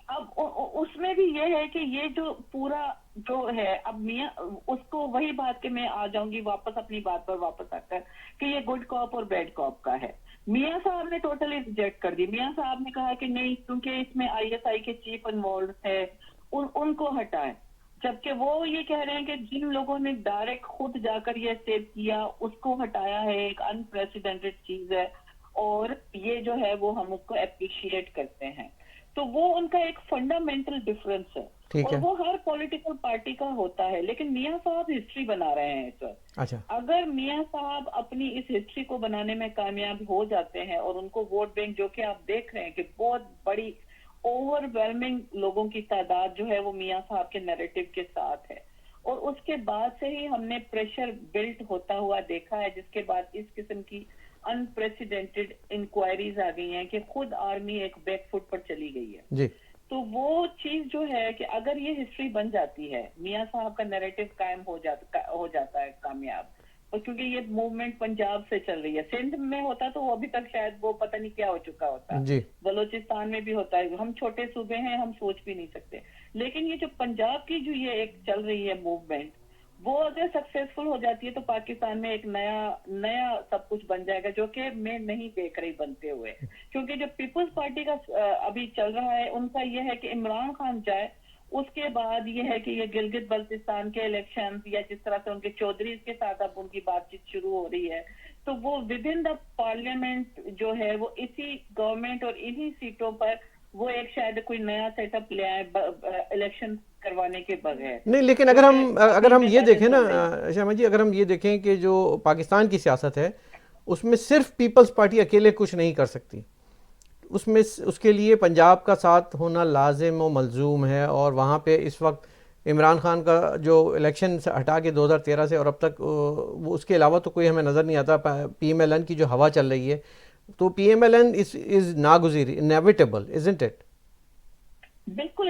Speaker 4: अब उसमें भी ये है कि ये जो पूरा जो है, अब मियां उसको वही बात के मैं आ जाऊंगी वापस अपनी बात पर वापस आकर कि ये गुड कॉप और बैड कॉप का है। मियां साहब ने टोटली रिजेक्ट कर दी। मियां साहब ने कहा कि नहीं, क्योंकि इसमें ISI के चीफ इन्वॉल्व है, उनको हटाएं। जबकि वो ये कह रहे हैं कि जिन लोगों ने डायरेक्ट खुद जाकर ये स्टेप किया उसको हटाया है, एक अनप्रेसिडेंटेड चीज है और ये जो है वो हम उसको अप्रिशिएट करते हैं। तो वो उनका एक फंडामेंटल डिफरेंस है
Speaker 1: ठीक
Speaker 4: और
Speaker 1: है।
Speaker 4: वो हर पॉलिटिकल पार्टी का होता है। लेकिन मियां साहब हिस्ट्री बना रहे हैं सर।
Speaker 1: अच्छा।
Speaker 4: अगर मियां साहब अपनी इस हिस्ट्री को बनाने में कामयाब हो जाते हैं और उनको वोट बैंक, जो कि आप देख रहे हैं कि बहुत बड़ी ओवरवेलमिंग लोगों की तादाद जो है वो मियां साहब के नैरेटिव के साथ है, और उसके बाद से ही हमने प्रेशर बिल्ट होता हुआ देखा है, जिसके बाद इस किस्म की अनप्रेसिडेंटेड इंक्वायरीज आ गई हैं कि खुद आर्मी एक बैकफुट पर चली गई है
Speaker 1: जी।
Speaker 4: तो वो चीज जो है कि अगर ये हिस्ट्री बन जाती है, मियां साहब का नैरेटिव कायम हो जाता है कामयाब, और क्योंकि ये मूवमेंट पंजाब से चल रही है, सिंध में होता तो वो अभी तक शायद वो पता नहीं क्या हो चुका होता,
Speaker 1: जी।
Speaker 4: बलोचिस्तान में भी होता है, हम छोटे सूबे हैं, हम सोच भी नहीं सकते। लेकिन ये जो पंजाब की जो ये एक चल रही है मूवमेंट, वो अगर सक्सेसफुल हो जाती है तो पाकिस्तान में एक नया सब कुछ बन जाएगा, जो कि मैं नहीं देख रही बनते हुए। क्योंकि जो पीपल्स पार्टी का अभी चल रहा है, उनका ये है कि इमरान खान जाए, उसके बाद ये है कि ये गिलगित बल्तिस्तान के इलेक्शन या जिस तरह से उनके चौधरी के साथ अब उनकी बातचीत शुरू हो रही है, तो वो विद इन द पार्लियामेंट जो है वो इसी गवर्नमेंट और इन्हीं सीटों पर वो एक शायद कोई नया सेटअप ले आए इलेक्शन करवाने के बगैर।
Speaker 1: नहीं, लेकिन अगर हम ये देखें ना श्यामा जी, अगर हम ये देखें कि जो पाकिस्तान की सियासत है उसमें सिर्फ पीपल्स पार्टी अकेले कुछ नहीं कर सकती, उसमें उसके लिए पंजाब का साथ होना लाजिम व मलजूम है। और वहाँ पे इस वक्त इमरान खान का जो इलेक्शन से हटा के 2013 से और अब तक उसके अलावा तो कोई हमें नज़र नहीं आता। PMLN की जो हवा चल रही है, तो PMLN इज नागुज़ीर, इनएविटेबल, इजंट इट?
Speaker 4: बिल्कुल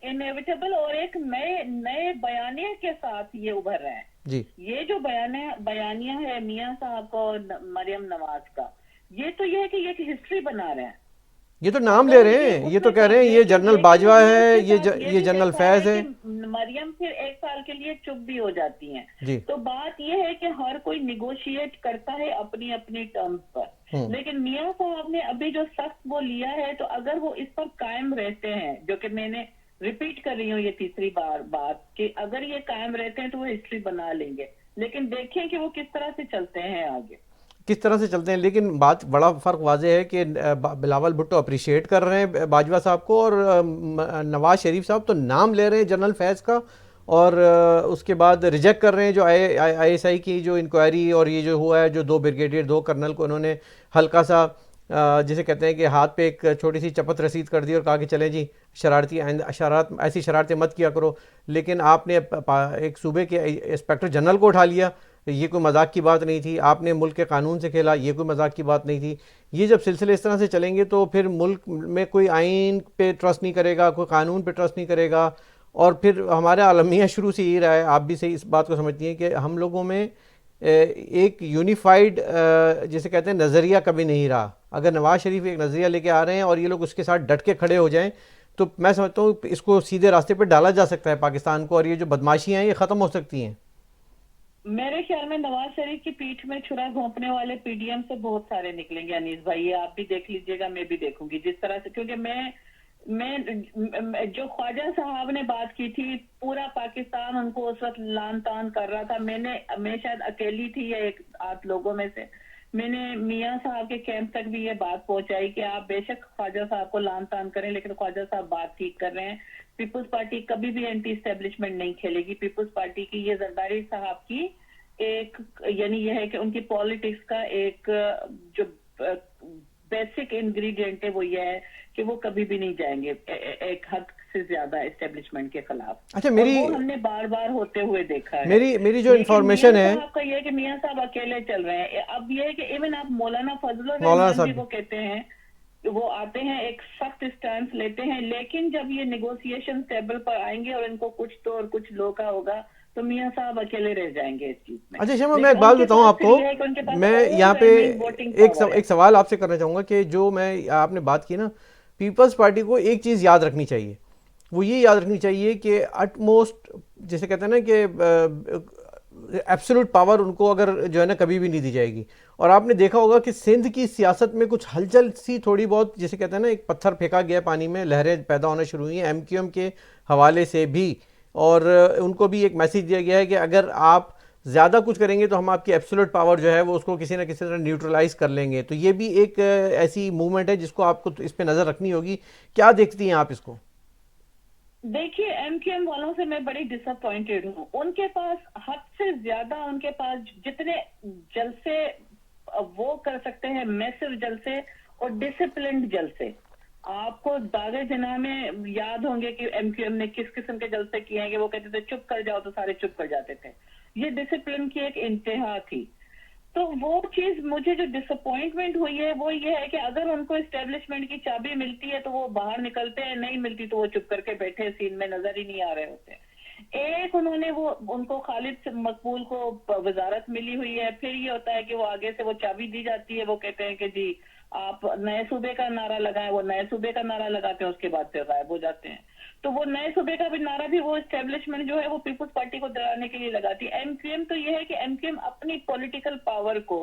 Speaker 4: इनएविटेबल और एक नए बयानिया के साथ ये उभर रहे हैं
Speaker 1: जी।
Speaker 4: ये जो बयानिया है मियां साहब का और मरियम नवाज का, ये तो ये है कि ये हिस्ट्री बना रहे हैं।
Speaker 1: ये तो नाम ले रहे हैं, ये तो कह रहे हैं ये जनरल बाजवा है, ये जनरल फैज है।
Speaker 4: मरियम फिर एक साल के लिए चुप भी हो जाती हैं।
Speaker 1: जी।
Speaker 4: तो बात ये है कि हर कोई निगोशिएट करता है अपनी अपनी टर्म्स पर। लेकिन मियां साहब ने अभी जो सख्त वो लिया है, तो अगर वो इस पर कायम रहते हैं, जो कि मैंने रिपीट कर रही हूँ ये तीसरी बार बात, कि अगर ये कायम रहते हैं तो वो हिस्ट्री बना लेंगे, लेकिन देखें कि वो किस तरह से चलते हैं आगे,
Speaker 1: किस तरह से चलते हैं। लेकिन बात बड़ा फ़र्क वाज़े है कि बिलावल भुट्टो अप्रिशिएट कर रहे हैं बाजवा साहब को, और नवाज शरीफ साहब तो नाम ले रहे हैं जनरल फैज़ का, और उसके बाद रिजेक्ट कर रहे हैं जो ISI की जो इंक्वायरी, और ये जो हुआ है, जो 2 ब्रिगेडियर 2 कर्नल को उन्होंने हल्का सा जिसे कहते हैं कि हाथ पे एक छोटी सी चपत रसीद कर दी और कहा कि चलें जी, ऐसी शरारतें मत किया करो। लेकिन आपने एक सूबे के इंस्पेक्टर जनरल को उठा लिया, ये कोई मजाक की बात नहीं थी। आपने मुल्क के कानून से खेला, ये कोई मजाक की बात नहीं थी। ये जब सिलसिले इस तरह से चलेंगे तो फिर मुल्क में कोई आइन पे ट्रस्ट नहीं करेगा, कोई कानून पे ट्रस्ट नहीं करेगा, और फिर हमारा आलमिया शुरू से यही रहा है, आप भी सही इस बात को समझती हैं कि हम लोगों में एक यूनिफाइड जिसे कहते हैं नज़रिया कभी नहीं रहा। अगर नवाज शरीफ एक नज़रिया लेके आ रहे हैं और ये लोग उसके साथ डट के खड़े हो जाएं, तो मैं समझता हूँ इसको सीधे रास्ते पर डाला जा सकता है पाकिस्तान को, और ये जो बदमाशियाँ हैं ये ख़त्म हो सकती हैं।
Speaker 4: मेरे ख्याल में नवाज शरीफ की पीठ में छुरा घोंपने वाले PDM से बहुत सारे निकलेंगे अनीस भाई, ये आप भी देख लीजिएगा, मैं भी देखूंगी जिस तरह से, क्योंकि मैं जो ख्वाजा साहब ने बात की थी, पूरा पाकिस्तान उनको उस वक्त लान तान कर रहा था। मैं शायद अकेली थी या 1-8 लोगों में से, मैंने मियां साहब के कैंप तक भी ये बात पहुंचाई कि आप बेशक ख्वाजा साहब को लान तान करें, लेकिन ख्वाजा साहब बात ठीक कर रहे हैं। पीपुल्स पार्टी कभी भी एंटी एस्टेब्लिशमेंट नहीं खेलेगी। पीपुल्स पार्टी की ये जरदारी साहब की एक, यानी यह है कि उनकी पॉलिटिक्स का एक जो बेसिक इंग्रेडिएंट है वो ये है कि वो कभी भी नहीं जाएंगे एक हद से ज्यादा एस्टेब्लिशमेंट के खिलाफ।
Speaker 1: अच्छा,
Speaker 4: वो हमने बार बार होते हुए देखा है।
Speaker 1: मेरी जो इन्फॉर्मेशन है
Speaker 4: आपका ये है कि मियां साहब अकेले चल रहे हैं। अब ये है कि इवन आप मौलाना फजलुर
Speaker 1: मौलाना
Speaker 4: रहमान भी
Speaker 1: साहब
Speaker 4: वो कहते हैं, वो आते हैं, एक सख्त स्टैंड लेते हैं, लेकिन जब ये नेगोशिएशन टेबल पर आएंगे और इनको कुछ तो और कुछ लो का होगा, तो मियां साहब अकेले रह जाएंगे इस चीज में।
Speaker 1: अच्छा शमा, मैं एक बात बताऊं आपको, मैं यहाँ पे एक सवाल आपसे करना चाहूँगा कि जो मैं आपने बात की ना, पीपल्स पार्टी को एक चीज़ याद रखनी चाहिए, वो ये याद रखनी चाहिए कि अटमोस्ट जिसे कहते हैं ना कि एब्सोल्यूट पावर उनको अगर जो है ना कभी भी नहीं दी जाएगी। और आपने देखा होगा कि सिंध की सियासत में कुछ हलचल सी थोड़ी बहुत, जिसे कहते हैं ना, एक पत्थर फेंका गया पानी में, लहरें पैदा होना शुरू हुई हैं MQM के हवाले से भी, और उनको भी एक मैसेज दिया गया है कि अगर आप ज़्यादा कुछ करेंगे तो हम आपकी एब्सोल्यूट पावर जो है वो उसको किसी ना किसी तरह न्यूट्रलाइज कर लेंगे। तो ये भी एक ऐसी मूवमेंट है जिसको आपको इस पे नज़र रखनी होगी। क्या देखती हैं आप इसको?
Speaker 4: देखिए, MQM वालों से मैं बड़ी डिसअपॉइंटेड हूँ। उनके पास हद से ज्यादा, उनके पास जितने जलसे वो कर सकते हैं, मैसिव जलसे और डिसिप्लिन्ड जलसे, आपको दागे जना में याद होंगे कि MQM ने किस किस्म के जलसे किए हैं कि वो कहते थे चुप कर जाओ तो सारे चुप कर जाते थे। ये डिसिप्लिन की एक इंतहा थी। तो वो चीज मुझे जो डिसअपॉइंटमेंट हुई है वो ये है कि अगर उनको एस्टेब्लिशमेंट की चाबी मिलती है तो वो बाहर निकलते हैं, नहीं मिलती तो वो चुप करके बैठे सीन में नजर ही नहीं आ रहे होते। एक उन्होंने वो उनको खालिद मकबूल को वजारत मिली हुई है, फिर ये होता है कि वो आगे से वो चाबी दी जाती है, वो कहते हैं कि जी आप नए सूबे का नारा लगाएं, वो नए सूबे का नारा लगाते हैं, उसके बाद फिर गायब हो जाते हैं। तो वो नए सूबे का भी नारा भी वो एस्टेब्लिशमेंट जो है वो पीपुल्स पार्टी को डराने के लिए लगाती है। MQM तो ये है कि MQM अपनी पॉलिटिकल पावर को,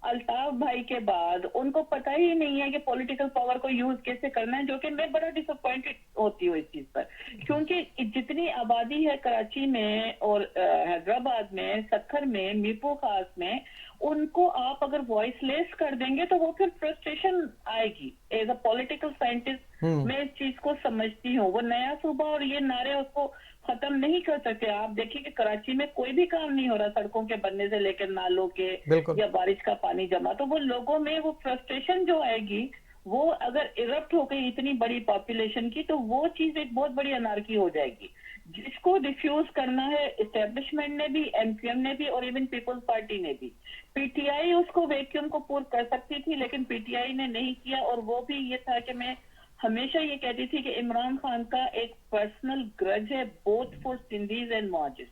Speaker 4: अल्ताफ भाई के बाद उनको पता ही नहीं है कि पॉलिटिकल पावर को यूज कैसे करना है, जो कि मैं बड़ा डिसअपॉइंटेड होती हूँ इस चीज पर, क्योंकि जितनी आबादी है कराची में और हैदराबाद में, सक्खर में, मीरपुर खास में, उनको आप अगर वॉइसलेस कर देंगे तो वो फिर फ्रस्ट्रेशन आएगी। एज अ पॉलिटिकल साइंटिस्ट मैं इस चीज को समझती हूँ। वो नया सूबा और ये नारे उसको खत्म नहीं कर सकते। आप देखिए कि कराची में कोई भी काम नहीं हो रहा, सड़कों के बनने से लेकर नालों के या बारिश का पानी जमा, तो वो लोगों में वो फ्रस्ट्रेशन जो आएगी, वो अगर इरप्ट हो गई इतनी बड़ी पॉपुलेशन की, तो वो चीज एक बहुत बड़ी अनार्की हो जाएगी, जिसको डिफ्यूज करना है एस्टेब्लिशमेंट ने भी, MQM ने भी और इवन पीपल्स पार्टी ने भी। PTI उसको वैक्यूम को पूर्ण कर सकती थी, लेकिन PTI ने नहीं किया। और वो भी ये था कि मैं हमेशा ये कहती थी कि इमरान खान का एक पर्सनल ग्रज है बोथ फॉर सिंधीज एंड मुआजिज,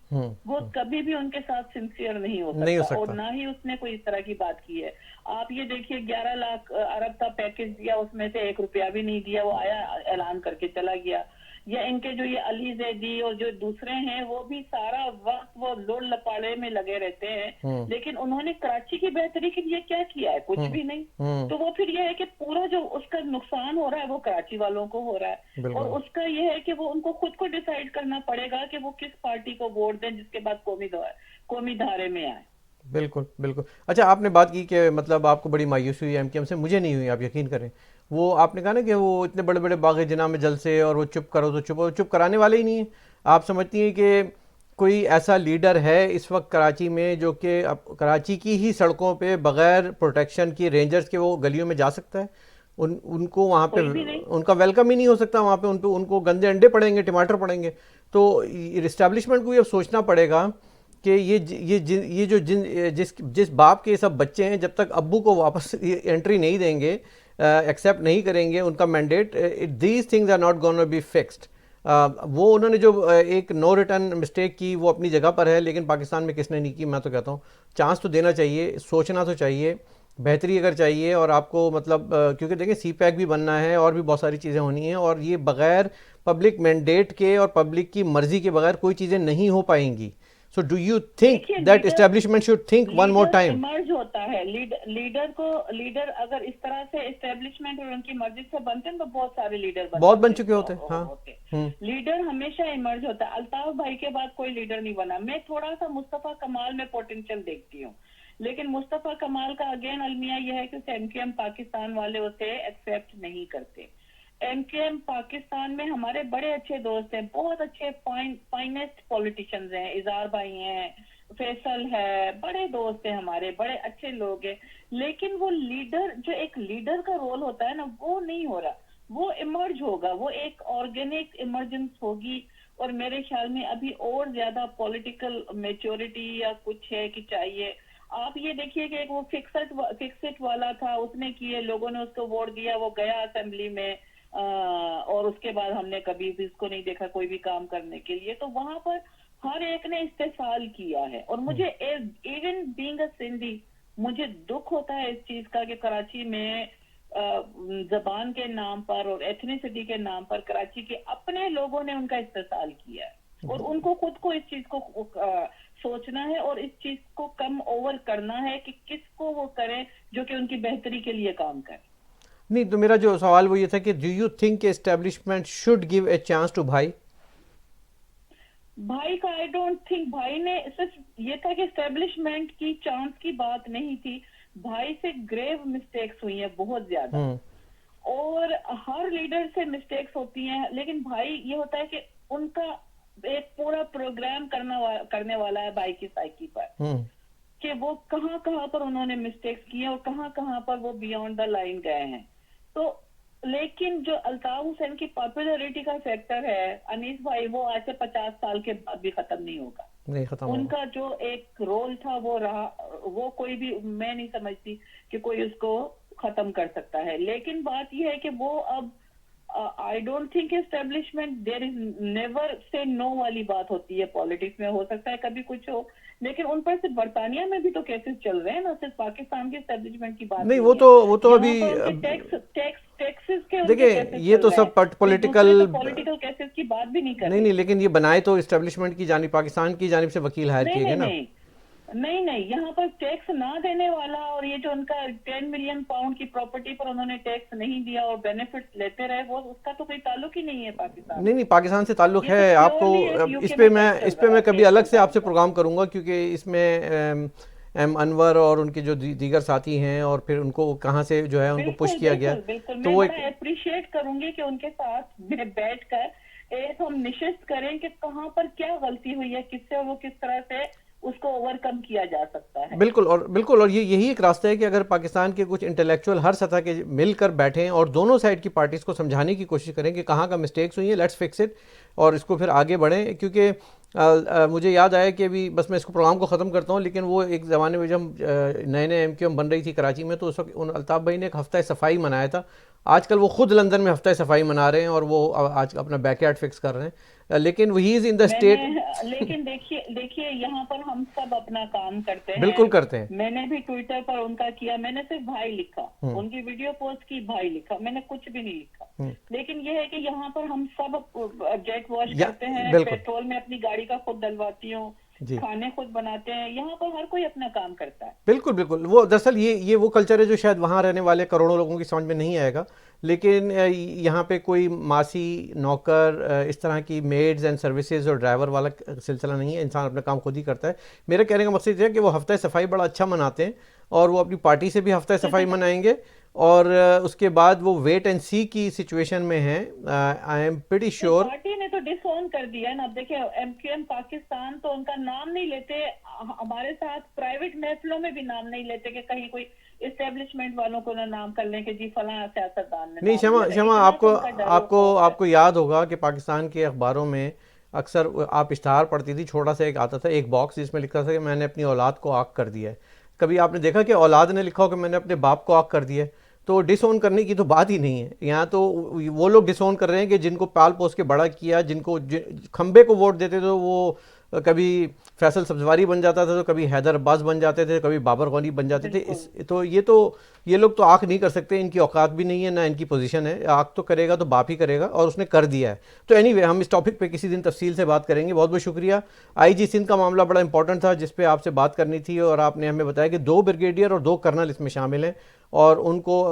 Speaker 4: वो कभी भी उनके साथ सिंसियर नहीं हो सकता और ना ही उसने कोई इस तरह की बात की है। आप ये देखिए 11 लाख अरब का पैकेज दिया, उसमें से 1 रुपया भी नहीं दिया, वो आया ऐलान करके चला गया। या इनके जो ये अली जैदी और जो दूसरे हैं वो भी सारा वक्त वो लोड लपाड़े में लगे रहते हैं, लेकिन उन्होंने कराची की बेहतरी के लिए क्या किया है? कुछ भी नहीं। तो वो फिर ये है कि पूरा जो उसका नुकसान हो रहा है वो कराची वालों को हो रहा है, और उसका ये है कि वो उनको खुद को डिसाइड करना पड़ेगा कि वो किस पार्टी को वोट दें जिसके बाद कौमी धारे में आए।
Speaker 1: बिल्कुल बिल्कुल। अच्छा, आपने बात की कि मतलब आपको बड़ी मायूसी हुई एमकेएम से, मुझे नहीं हुई, आप यकीन करें। वो आपने कहा ना कि वो इतने बड़े बड़े बाग़ जिना में जलसे और वो चुप करो तो चुप, चुप कराने वाले ही नहीं है। आप समझती हैं कि कोई ऐसा लीडर है इस वक्त कराची में जो कि कराची की ही सड़कों पे बग़ैर प्रोटेक्शन की रेंजर्स के वो गलियों में जा सकता है? उनको वहाँ पे उनका वेलकम ही नहीं हो सकता, वहाँ पे उनको गंदे अंडे पड़ेंगे, टमाटर पड़ेंगे। तो इस्टेब्लिशमेंट को ये सोचना पड़ेगा कि ये जो जिस बाप के सब बच्चे हैं, जब तक अब्बू को वापस एंट्री नहीं देंगे, एक्सेप्ट नहीं करेंगे उनका mandate, these things are not gonna be fixed. वो उन्होंने जो एक नो रिटर्न मिस्टेक की वो अपनी जगह पर है, लेकिन पाकिस्तान में किसने नहीं की। मैं तो कहता हूँ चांस तो देना चाहिए, सोचना तो चाहिए, बेहतरी अगर चाहिए। और आपको मतलब क्योंकि देखिए CPAC भी बनना है और भी बहुत सारी चीज़ें होनी हैं, और ये बग़ैर पब्लिक मैंडेट के और पब्लिक की मर्ज़ी के बगैर कोई चीज़ें नहीं हो पाएंगी। So do you think that establishment should think one more time?
Speaker 4: Emerge होता है लीडर अगर इस तरह से एस्टेब्लिशमेंट और उनकी मर्जी से बनते हैं तो बहुत सारे लीडर
Speaker 1: बहुत बन चुके होते हैं। हाँ,
Speaker 4: लीडर हमेशा इमर्ज होता है। अल्ताफ भाई के बाद कोई लीडर नहीं बना। मैं थोड़ा सा मुस्तफा कमाल में पोटेंशियल देखती हूँ, लेकिन मुस्तफा कमाल का अगेन अलमिया यह है कि एमकेएम पाकिस्तान वाले उसे एक्सेप्ट नहीं करते। एमकेएम पाकिस्तान में हमारे बड़े अच्छे दोस्त हैं, बहुत अच्छे फाइनेस्ट पॉलिटिशियंस हैं, इजार भाई हैं, फैसल है, बड़े दोस्त हैं हमारे, बड़े अच्छे लोग हैं, लेकिन वो लीडर जो एक लीडर का रोल होता है ना, वो नहीं हो रहा। वो इमर्ज होगा, वो एक ऑर्गेनिक इमरजेंस होगी, और मेरे ख्याल में अभी और ज्यादा पॉलिटिकल मेच्योरिटी या कुछ है कि चाहिए। आप ये देखिए कि एक वो फिक्सिट वाला था, उसने किए, लोगों ने उसको वोट दिया, वो गया असेंबली में, और उसके बाद हमने कभी भी इसको नहीं देखा कोई भी काम करने के लिए। तो वहां पर हर एक ने इस्तेसाल किया है, और मुझे इवन बीइंग अ सिंधी मुझे दुख होता है इस चीज का कि कराची में जबान के नाम पर और एथनिसिटी के नाम पर कराची के अपने लोगों ने उनका इस्तेसाल किया है, और उनको खुद को इस चीज को सोचना है और इस चीज को कम ओवर करना है कि किसको वो करें जो कि उनकी बेहतरी के लिए काम करे।
Speaker 1: नहीं, तो मेरा जो सवाल वो ये था कि do you think establishment should give a chance to भाई का?
Speaker 4: आई डोंट थिंक भाई ने सिर्फ ये था कि एस्टेब्लिशमेंट की चांस की बात नहीं थी, भाई से ग्रेव मिस्टेक्स हुई हैं बहुत ज्यादा, और हर लीडर से मिस्टेक्स होती हैं, लेकिन भाई ये होता है कि उनका एक पूरा प्रोग्राम करने वाला है भाई की साइकी पर, कि वो कहाँ पर उन्होंने मिस्टेक्स किए और कहाँ पर वो बियॉन्ड द लाइन गए हैं। तो लेकिन जो अल्ताफ हुसैन की पॉपुलैरिटी का फैक्टर है अनीस भाई, वो आज से 50 साल के बाद भी खत्म नहीं होगा।
Speaker 1: नहीं खत्म
Speaker 4: उनका जो एक रोल था वो रहा, वो कोई भी, मैं नहीं समझती कि कोई उसको खत्म कर सकता है। लेकिन बात यह है कि वो अब I don't think establishment, there is never say no वाली बात होती है पॉलिटिक्स में। हो सकता है कभी कुछ हो, लेकिन उन पर सिर्फ बर्तानिया में भी तो केसेस चल रहे हैं ना, सिर्फ पाकिस्तान के एस्टेब्लिशमेंट की बात
Speaker 1: नहीं। वो तो अभी
Speaker 4: टैक्सेस के
Speaker 1: देखिए, ये तो सब पॉलिटिकल
Speaker 4: केसेस की बात भी नहीं कर रहे।
Speaker 1: नहीं, लेकिन ये बनाए तो एस्टेब्लिशमेंट की जानिब, पाकिस्तान की जानिब से वकील हायर किए गए ना।
Speaker 4: नहीं, यहाँ पर टैक्स ना देने वाला, और ये जो उनका 10 मिलियन पाउंड की प्रॉपर्टी पर उन्होंने टैक्स नहीं दिया और बेनिफिट्स लेते रहे, वो उसका तो कोई ताल्लुक ही नहीं है पाकिस्तान।
Speaker 1: नहीं, पाकिस्तान से ताल्लुक है। आपको इस पे मैं कभी अलग से आपसे प्रोग्राम करूंगा, क्योंकि इसमें एम अनवर और उनके जो दीगर साथी हैं, और फिर उनको कहाँ से जो है उनको पुश किया गया।
Speaker 4: तो वो अप्रिशिएट करूंगी कि उनके साथ बैठ कर हम निश्चित करें कि कहाँ पर क्या गलती हुई है, किससे और वो किस तरह से उसको ओवरकम किया जा सकता है।
Speaker 1: बिल्कुल, और यही एक रास्ता है कि अगर पाकिस्तान के कुछ इंटेलेक्चुअल हर सतह के मिलकर बैठें और दोनों साइड की पार्टीज को समझाने की कोशिश करें कि कहाँ का मिस्टेक्स हुई है, लेट्स फिक्स इट, और इसको फिर आगे बढ़ें। क्योंकि मुझे याद आया कि अभी बस मैं इसको प्रोग्राम को ख़त्म करता हूँ, लेकिन वो एक ज़माने में जब नए एमक्यूएम बन रही थी कराची में, तो उस वक्त अल्ताफ भाई ने एक हफ्ता सफाई मनाया था। आजकल वो खुद लंदन में हफ्ता सफाई मना रहे हैं और वो आज अपना बैकयार्ड फिक्स कर रहे हैं, लेकिन he is in the state.
Speaker 4: लेकिन देखिए देखिए यहाँ पर हम सब अपना काम करते हैं,
Speaker 1: बिल्कुल करते हैं।
Speaker 4: मैंने भी ट्विटर पर उनका किया, मैंने सिर्फ भाई लिखा, उनकी वीडियो पोस्ट की, भाई लिखा, मैंने कुछ भी नहीं लिखा। लेकिन यह है कि यहाँ पर हम सब जेट वॉश करते हैं, पेट्रोल में अपनी गाड़ी का खुद डलवाती हूँ, खाने खुद बनाते हैं, यहाँ पर हर कोई अपना काम करता है।
Speaker 1: बिल्कुल बिल्कुल, वो दरअसल ये वो कल्चर है जो शायद वहाँ रहने वाले करोड़ों लोगों की समझ में नहीं आएगा, लेकिन यहाँ पे कोई मासी, नौकर, इस तरह की मेड्स एंड सर्विसेज और ड्राइवर वाला सिलसिला नहीं है। इंसान अपना काम खुद ही करता है। मेरे कहने का मकसद है कि वो हफ्ता सफाई बड़ा अच्छा मनाते हैं और वो अपनी पार्टी से भी हफ्ता सफाई मनाएंगे और उसके बाद वो वेट एंड सी की सिचुएशन में है। I am pretty sure
Speaker 4: party ने तो डिसऑन कर दिया है ना। अब देखिए MQM पाकिस्तान तो उनका नाम नहीं लेते, हमारे साथ प्राइवेट महफिलों में भी नाम नहीं लेते कि कहीं कोई इस्टेब्लिशमेंट वालों को ना नाम कर लें कि जी फलां सियासतदान ने।
Speaker 1: नहीं शमा आपको याद होगा कि पाकिस्तान के अखबारों में अक्सर आप इश्तहार पढ़ती थी, छोटा सा एक आता था, एक बॉक्स जिसमें लिखा था कि मैंने अपनी औलाद को आग कर दिया है। कभी आपने देखा कि औलाद ने लिखा हो कि मैंने अपने बाप को आग कर दिया है? तो डिसओन करने की तो बात ही नहीं है। यहाँ तो वो लोग डिसओन कर रहे हैं कि जिनको पाल पोस के बड़ा किया, जिनको खंबे को वोट देते तो वो कभी फैसल सब्जवारी बन जाता था, तो कभी हैदर अब्बास बन जाते थे, कभी बाबर गौनी बन जाते थे। तो ये लोग तो आँख नहीं कर सकते, इनकी औकात भी नहीं है, ना इनकी पोजीशन है। आँख तो करेगा तो बाप ही करेगा और उसने कर दिया है। तो एनीवे हम इस टॉपिक पे किसी दिन तफसील से बात करेंगे। बहुत बहुत शुक्रिया। IG सिंध का मामला बड़ा इंपॉर्टेंट था जिस पे आपसे बात करनी थी और आपने हमें बताया कि 2 ब्रिगेडियर और 2 कर्नल इसमें शामिल हैं और उनको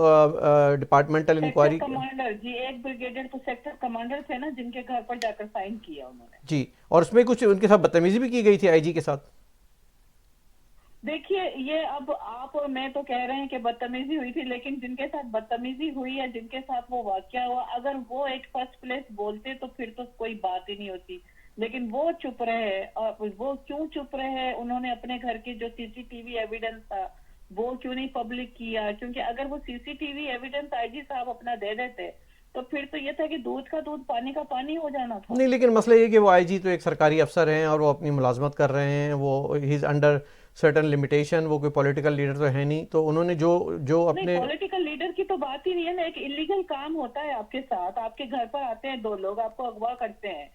Speaker 1: डिपार्टमेंटल इंक्वायरी।
Speaker 4: कमांडर जी, एक ब्रिगेडियर तो सेक्टर कमांडर थे ना, जिनके घर पर जाकर साइन किया उन्होंने
Speaker 1: जी, और उसमें कुछ उनके साथ बदतमीजी भी की गई थी IG के साथ।
Speaker 4: देखिए ये अब आप और मैं तो कह रहे हैं कि बदतमीजी हुई थी, लेकिन जिनके साथ बदतमीजी हुई है, जिनके साथ वो वाकया हुआ, अगर वो एक फर्स्ट प्लेस बोलते तो फिर तो कोई बात ही नहीं होती। लेकिन वो चुप रहे, और वो क्यों चुप रहे? उन्होंने अपने घर के जो CCTV एविडेंस था वो क्यों नहीं पब्लिक किया? क्योंकि अगर वो CCTV एविडेंस IG साहब अपना दे देते तो फिर तो ये था कि दूध का दूध पानी का पानी हो जाना था।
Speaker 1: नहीं, लेकिन मसला ये कि वो IG तो एक सरकारी अफसर हैं और वो अपनी मुलाजमत कर रहे हैं, वो he is under certain limitation, वो कोई पॉलिटिकल लीडर तो है नहीं। तो उन्होंने जो अपने
Speaker 4: पॉलिटिकल लीडर की तो बात ही नहीं है ना। एक इलीगल काम होता है आपके साथ, आपके घर पर आते हैं 2 लोग, आपको अगवा करते हैं,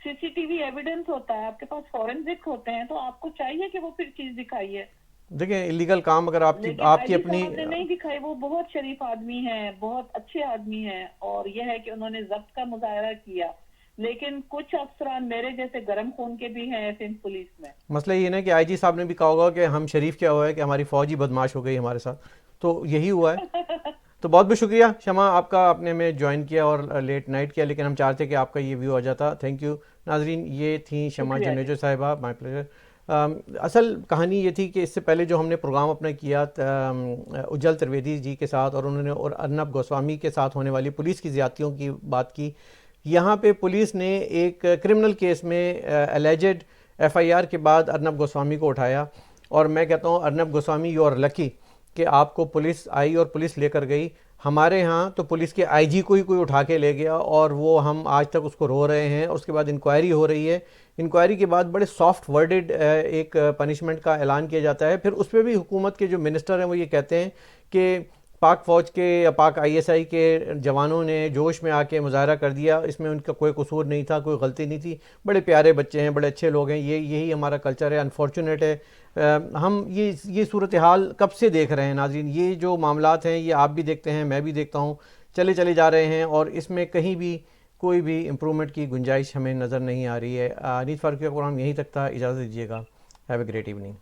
Speaker 4: CCTV एविडेंस होता है, आपके पास फॉरेंसिक होते हैं, तो आपको चाहिए कि वो फिर चीज दिखाइए।
Speaker 1: देखिए इलीगल काम अगर आपकी अपनी
Speaker 4: नहीं दिखाई। वो बहुत शरीफ आदमी हैं, बहुत अच्छे आदमी हैं, और यह है कि उन्होंने जब्त का मुजाहरा किया। लेकिन कुछ अफसरान मेरे जैसे गर्म खून के भी हैं सिंध पुलिस में।
Speaker 1: मसला ये ना कि IG साहब ने भी कहा होगा कि हम शरीफ क्या हुआ है कि हमारी फौज ही बदमाश हो गई हमारे साथ, तो यही हुआ है। तो बहुत बहुत शुक्रिया शमा, आपका आपने हमें ज्वाइन किया और लेट नाइट किया, लेकिन हम चाहते कि आपका ये व्यू आ जाता। थैंक यू नाजरीन, ये थी शमा जुनेजो साहिबा, माय प्लेजर। असल कहानी ये थी कि इससे पहले जो हमने प्रोग्राम अपना किया उज्जवल त्रिवेदी जी के साथ और उन्होंने और अर्नब गोस्वामी के साथ होने वाली पुलिस की ज़्यादतियों की बात की। यहाँ पे पुलिस ने एक क्रिमिनल केस में एलिजेड FIR के बाद अर्नब गोस्वामी को उठाया और मैं कहता हूँ Arnab Goswami you are lucky कि आपको पुलिस आई और पुलिस लेकर गई। हमारे यहाँ तो पुलिस के IG को ही कोई उठा के ले गया और वो हम आज तक उसको रो रहे हैं। उसके बाद इंक्वायरी हो रही है, इंक्वायरी के बाद बड़े सॉफ्ट वर्डेड एक पनिशमेंट का ऐलान किया जाता है। फिर उस पर भी हुकूमत के जो मिनिस्टर हैं वो ये कहते हैं कि पाक फ़ौज के या पाक ISI के जवानों ने जोश में आके मुजाहरा कर दिया, इसमें उनका कोई कसूर नहीं था, कोई गलती नहीं थी, बड़े प्यारे बच्चे हैं, बड़े अच्छे लोग हैं। यही हमारा कल्चर है। अनफॉर्चुनेट है हम ये सूरत हाल कब से देख रहे हैं नाज़रीन। ये जो मामलात हैं ये आप भी देखते हैं, मैं भी देखता हूँ, चले जा रहे हैं और इसमें कहीं भी कोई भी इम्प्रूवमेंट की गुंजाइश हमें नज़र नहीं आ रही है। अनीस फारूकी का प्रोग्राम यहीं तक था, इजाज़त दीजिएगा। Have a great evening.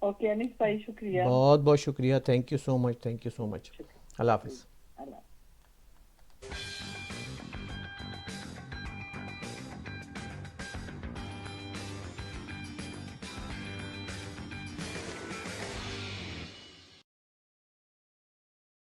Speaker 4: Okay Anees भाई, शुक्रिया,
Speaker 1: बहुत बहुत शुक्रिया। Thank you so much, thank you so much. Allah हाफिज़।